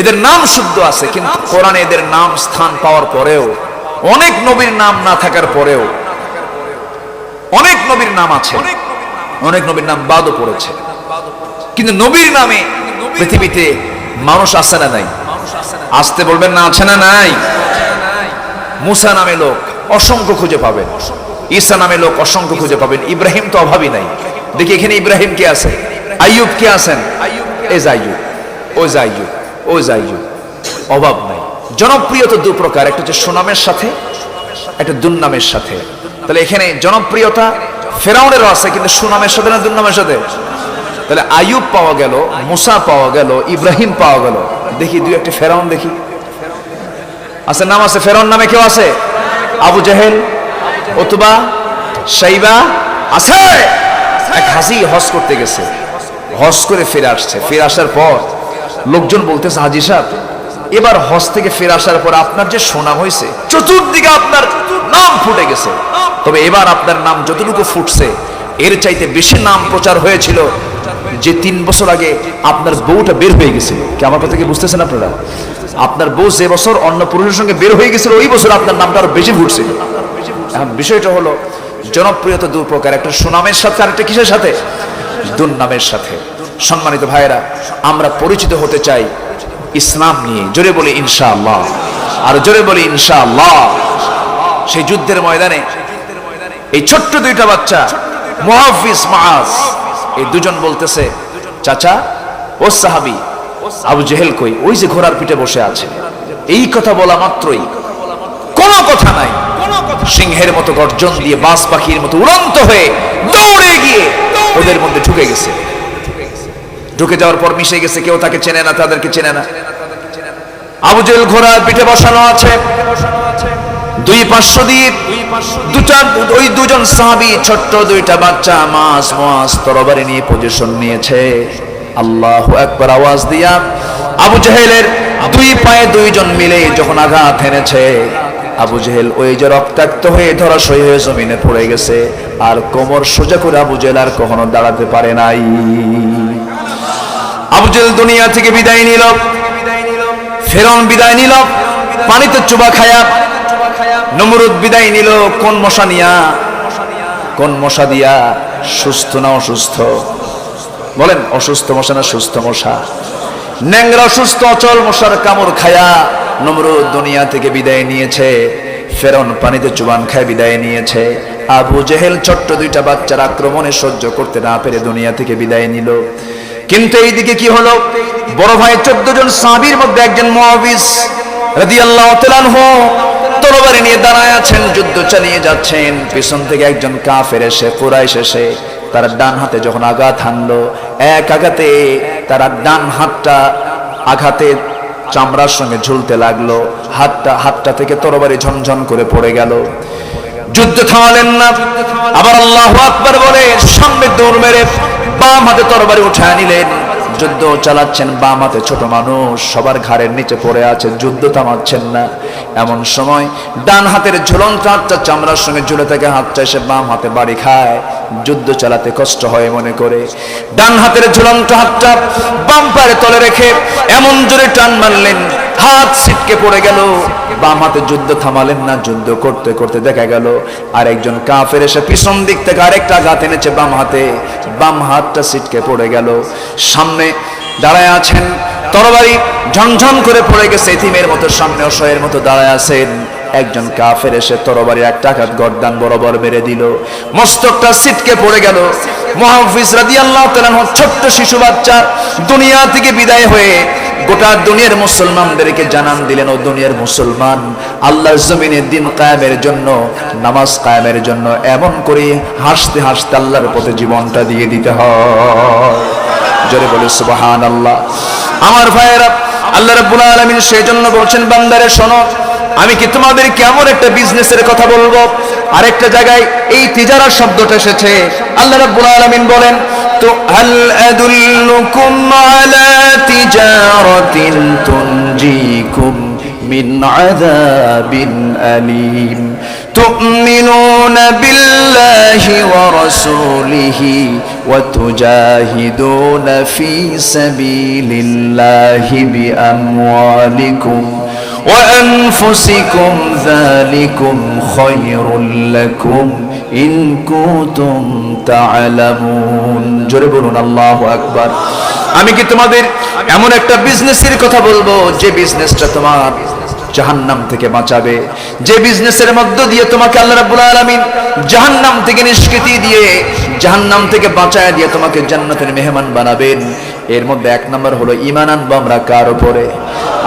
Speaker 1: এদের নাম শুদ্ধ আছে, কিন্তু কোরআনে এদের নাম স্থান পাওয়ার পরেও, অনেক নবীর নাম না থাকার পরেও, অনেক নবীর নাম আছে, অনেক নবীর নাম বাদও পড়েছে, কিন্তু নবীর নামে পৃথিবীতে মানুষ আছে না নাই? আসতে বলবেন না, আছে না নাই? মুসা নামে লোক অসংখ্য খুঁজে পাবেন, ঈসা নামে লোক অসংখ্য খুঁজে পাবেন, ইব্রাহিম তো অভাবই নাই। দেখি এখানে ইব্রাহিম কে আছে? আইয়ুব কে আছেন? এই আইয়ুব, ওই আইয়ুব, ওই আইয়ুব, অভাব নাই। জনপ্রিয় তো দু প্রকার, একটা হচ্ছে সুনামের সাথে, একটা দুর্নামের সাথে। তাহলে এখানে জনপ্রিয়তা ফেরাউনেরও আছে, কিন্তু সুনামের সাথে না দুর্নামের সাথে? তাহলে আইয়ুব পাওয়া গেল, মুসা পাওয়া গেল, ইব্রাহিম পাওয়া গেল। দেখি দুই একটা ফেরাউন দেখি আছে, নাম আছে? ফেরাউন নামে কেউ আছে? আবু জাহেল, উতবা, শাইবা আছে? এক হাজি হজ করতে গেছে, হজ করে ফিরে আসছে। ফিরে আসার পর লোকজন বলতেছে, হাজি সাহেব এবার হজ থেকে ফিরে আসার পর আপনার যে সুনাম হয়েছে, চতুর্দিকে আপনার নাম ফুটে গেছে, তবে এবার আপনার নাম যতটুকু ফুটছে এর চাইতে বেশি নাম প্রচার হয়েছিল যে 3 বছর আগে আপনার বউটা বের হয়ে গেছিল। কি আমার কথা কি বুঝতেছেন আপনারা? আপনার বউ যে বছর অন্য পুরুষের সঙ্গে বের হয়ে গেছিল, ওই বছর আপনার নামটা আরো বেশি ফুটছিল। এখন বিষয়টা হলো জনপ্রিয়তা দু প্রকার, একটা সুনামের সাথে আর একটা কিসের সাথে? দুর্নামের সাথে। সম্মানিত ভাইয়েরা, আমরা পরিচিত হতে চাই ইসলাম নিয়ে। জোরে বলি ইনশাআল্লাহ, আর জোরে বলি ইনশাআল্লাহ। সেই যুদ্ধের ময়দানে এই ছোট্ট দুইটা বাচ্চা মুহাফিজ মুআজ, এই দুজন বলতেছে, চাচা ও সাহাবী আবু জেহেল কই? ওই যে ঘোড়ার পিঠে বসে আছে। এই কথা বলা মাত্রই কোনো কথা নাই, সিংহের মতো গর্জন দিয়ে বাজ পাখির মতো উড়ন্ত হয়ে দৌড়ে গিয়ে ওদের মধ্যে ঢুকে গেছে। ঢুকে যাওয়ার পর মিশে গেছে, কেউ তাকে চেনে না, তাদেরকে চেনে না। আবু জেহেল ঘোড়ার পিঠে বসানো আছে, দুই পার্শ্ব দিয়ে ওই দুজন সাহাবী, ছোট্ট দুইটা বাচ্চা মুআজ তরবারি নিয়ে পজিশন নিয়েছে। আল্লাহু আকবার আওয়াজ দিয়া আবু জেহেলের দুই পায়ে দুইজন মিলে যখন আঘাত এনেছে, আবু জেহেল ওই যে রক্তাক্ত হয়ে ধরাশয়ী হয়ে জমিনে পড়ে গেছে। আর কোমর সোজা করে আবু জেহেল আর কখনো দাঁড়াতে পারে নাই। আবু জেহেল দুনিয়া থেকে বিদায় নিল, ফেরাউন বিদায় নিল পানিতে চুবা খায়া, নমরুদ বিদায় নিল কোন মশা নিয়া? কোন মশা দিয়া? সুস্থ না অসুস্থ? বলেন, অসুস্থ মশা না সুস্থ মশা? ন্যাংরা অসুস্থ অচল মশার কামড় খায়া নমরুদ দুনিয়া থেকে বিদায় নিয়েছে, ফেরাউন পানিতে চুবান খায় বিদায় নিয়েছে। আবু জেহেল ছোট্ট দুইটা বাচ্চার আক্রমণে সহ্য করতে না পেরে দুনিয়া থেকে বিদায় নিল। কিন্তু এইদিকে কি হলো? বড় ভাই 14 জন সাহাবীর মধ্যে একজন মুআবিজ রাদিয়াল্লাহু তাআলা আনহু তরবারি নিয়ে দাঁড়ায় আছেন, যুদ্ধ চালিয়ে যাচ্ছেন। পিছন থেকে একজন কাফের এসে, কুরাইশ এসে তার ডান হাতে যখন আঘাত হানলো, এক আঘাতে তার ডান হাতটা আঘাতে চামড়ার সঙ্গে ঝুলতে লাগলো, হাতটা থেকে তরবারি ঝনঝন করে পড়ে গেল। যুদ্ধ থামালেন না, আবার আল্লাহু আকবার বলে সামনে দৌড় মেরে বাম হাতে তরবারি উঠায় নিলেন। যুদ্ধ চালাচ্ছেন, বাম হাতে ছোট মানুষ সবার ঘাড়ের নিচে পড়ে আছে, যুদ্ধ থামাচ্ছেন না। এমন সময় ডান হাতের ঝুলন্ত হাতটা চামড়ার সঙ্গে ঝুলে থাকে, হাতটা এসে বাম হাতে বাড়ি খায়। যুদ্ধ চালাতে কষ্ট হয় মনে করে ডান হাতের ঝুলন্ত হাতটা বাম পায়ের তলে রেখে এমন জোরে টান মারলেন, হাত ছিটকে পড়ে গেল। বাম হাতে যুদ্ধ থামালেন না, যুদ্ধ করতে করতে দেখা গেল আর একজন কাফের এসে পিছন দিক থেকে আরেকটা আঘাত এনেছে বাম হাতে, বাম হাতটা ছিটকে পড়ে গেল। সামনে দাঁড়ায় আছেন, তরবারি ঝনঝন করে পড়ে গেছে, এতিমের মতো সামনে অসহায়ের মতো দাঁড়ায় আছেন। একজন কাফের এসে তরবারি একটা আঘাত গর্দান বরাবর মেরে দিল, মস্তকটা ছিটকে পড়ে গেল। মুহাফিজ রাদিয়াল্লাহু তাআলা ছোট্ট শিশু বাচ্চা দুনিয়া থেকে বিদায় হয়ে গোটা দুনিয়ার মুসলমানদেরকে জানান দিলেন, ও দুনিয়ার মুসলমান, আল্লাহর জমিনে দিন কায়েমের জন্য, নামাজ কায়েমের জন্য এমন করে হাসতে হাসতে আল্লাহর পথে জীবনটা দিয়ে দিতে হয়। জোরে বলে সুবহানাল্লাহ। আমার ভাইয়েরা, আল্লাহ রাব্বুল আলামিন সেই জন্য বলছেন, বান্দারে শোনো, আমি কি তোমাদেরকে এমন একটা বিজনেসের কথা বলবো। আরেকটা জায়গায় এই তিজারা শব্দটা এসেছে। আল্লাহ রাব্বুল আলামিন বলেন, তো হাল আদুল্লুকুম আলা তিজারাতিন তুনজিকুম মিন আযাবিন আলীম তুমিনুনা বিল্লাহি ওয়া রাসূলিহি ওয়া তুজাহিদুনা ফি সাবিলিল্লাহি বিআমওয়ালিকুম وأنفسكم ذلكم خير لكم إن كنتم تعلمون জোরে বলুন আল্লাহু আকবার। আমি কি তোমাদের এমন একটা বিজনেসের কথা বলবো যে বিজনেসটা তোমার জাহান্নাম থেকে বাঁচাবে, যে বিজনেসের মধ্য দিয়ে তোমাকে আল্লাহ রাব্বুল আলামিন জাহান্নাম থেকে নিষ্কৃতি দিয়ে, জাহান্নাম থেকে বাঁচায় দিয়ে তোমাকে জান্নাতের মেহমান বানাবেন। এর মধ্যে এক নম্বর হলো ঈমান আনবো আমরা কার উপরে?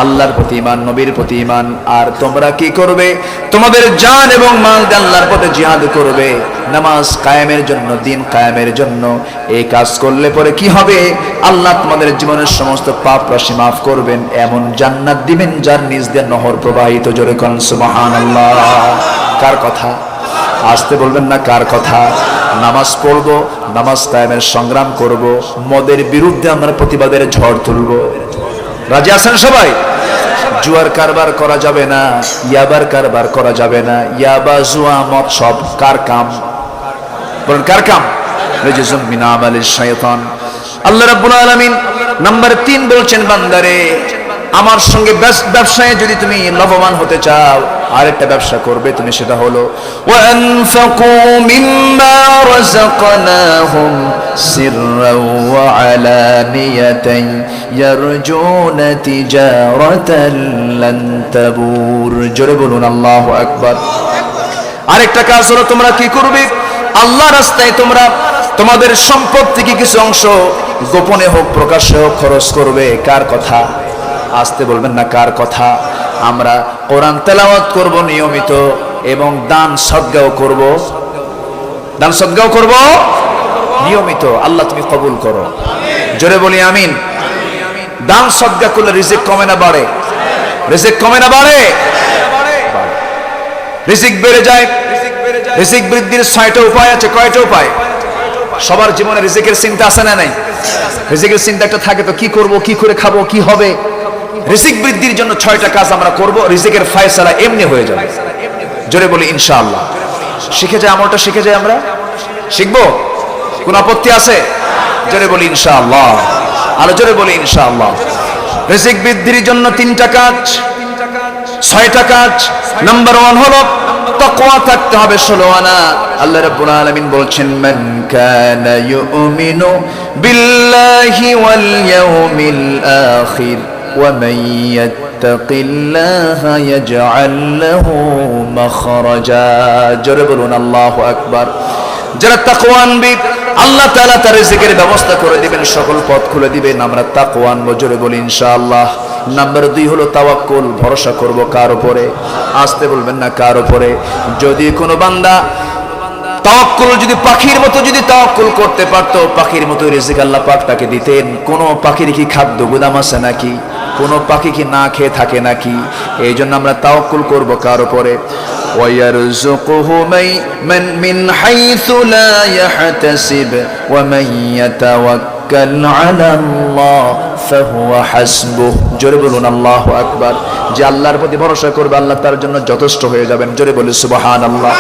Speaker 1: আল্লাহর প্রতি ঈমান, নবীর প্রতি ঈমান। আর তোমরা কি করবে? তোমাদের জান এবং মাল দিয়ে আল্লাহর পথে জিহাদ করবে, নামাজ কায়েমের জন্য, দিন কায়েমের জন্য। এই কাজ করলে পরে কি হবে? আল্লাহ তোমাদের জীবনের সমস্ত পাপ রাশি মাফ করবেন, এমন জান্নাত দিবেন যার নিচ দিয়ে নহর প্রবাহিত। জোরে কোন সুবহানাল্লাহ। কার কথা? আসতে বলবেন না, কার কথা? নামাজ পড়বো, নামাজ কায়েমের সংগ্রাম করব, মদের বিরুদ্ধে আমরা প্রতিবাদের ঝড় তুলবো। রাজি আছেন সবাই? জুয়ার কারবার করা যাবে না, ইয়াবার কারবার করা যাবে না। ইয়াবা, জুয়া, মদ সব কার কাম? বলেন কার কাম? রিজসুম মিন আমালিশ শাইতান। আল্লাহ রাব্বুল আলামিন নাম্বার 3 বলছেন, বান্দারে আমার সঙ্গে ব্যবসায় যদি তুমি লাভবান হতে চাও, আরেকটা ব্যবসা করবে তুমি, সেটা হলো ওয়ানফাকু মিম্মা রাযাকনাহুম সিররাও ওয়া আলানিয়াতান ইয়ারজুনা তিজারাতান লান তাবুর। জোরে বলুন আল্লাহু আকবার। আরেকটা কাজ হলো, তোমরা কি করবে? আল্লাহর রাস্তায় তোমরা তোমাদের সম্পদ থেকে কিছু অংশ গোপনে হোক প্রকাশ্যে হোক খরচ করবে। কার কথা? আসতে বলবেন না, কার কথা? আমরা কোরআন তেলাওয়াত করব নিয়মিত এবং দান সদকাও করব। দান সদকাও করব নিয়মিত। আল্লাহ তুমি কবুল করো। জোরে বলি আমিন। দান সদকা করলে রিজিক কমে না বাড়ে? রিজিক কমে না বাড়ে? রিজিক বেড়ে যায়। রিজিক বৃদ্ধির 6টা উপায় আছে। কয়টা উপায়? সবার জীবনে রিজিকের চিন্তা আছে না নাই? রিজিকের চিন্তা একটা থাকে, তো কি করব, কি করে খাবো, কি হবে। রিজিক বৃদ্ধির জন্য 6টা কাজ আমরা করব, রিজিকের ফয়সালা এমনি হয়ে যাবে। জোরে বলি ইনশাআল্লাহ। শিখে যায়, আমলটা শিখে যায়। আমরা শিখবো? কোন আপত্তি আছে? জোরে বলি ইনশাআল্লাহ। আরো জোরে বলি ইনশাআল্লাহ। রিজিক বৃদ্ধির জন্য 3টা কাজ, 6টা কাজ। নাম্বার 1 হলো তাকওয়া থাকতে হবে 16 আনা। আল্লাহ রাব্বুল আলামিন বলছেন, মান কানা ইউমিনু বিল্লাহি ওয়াল ইয়াউমিল আখির ওয়া মান ইয়াত্তাকিল্লাহা ইয়াজআল লাহু মাখরাজা। জোরে বলুন আল্লাহু আকবার। যারা তাকওয়া আনবে, আল্লাহ তাআলা তার রিজিকের ব্যবস্থা করে দিবেন, সকল পথ খুলে দিবেন। আমরা তাকওয়া আনবো। জোরে বলি ইনশাআল্লাহ। নাম্বার 2 হলো তাওয়াক্কুল, ভরসা করব কার উপরে? আসতে বলবেন না, কার উপরে? যদি কোনো বান্দা তাওয়াক্কুল, যদি পাখির মতো যদি তাওয়াক্কুল করতে পারতো, পাখির মতো রিজিক আল্লাহ পাক তাকে দিতেন। কোন পাখির কি খাদ্য গুদাম আছে নাকি? কোন পাখি কি না খেয়ে থাকে নাকি? এই জন্য আমরা তাওয়াক্কুল করব কার উপরে? ওয়ায়ারযুকুহু মিন হাইসু লা ইয়াহতাসিব ওয়া মান ইয়াতাওয়াক্কাল আলাল্লাহ ফাহুয়া হাসবুহ। জোরে বলুন আল্লাহু আকবার। যে আল্লাহর প্রতি ভরসা করবে, আল্লাহ তার জন্য যথেষ্ট হয়ে যাবেন। জোরে বলি সুবহানাল্লাহ।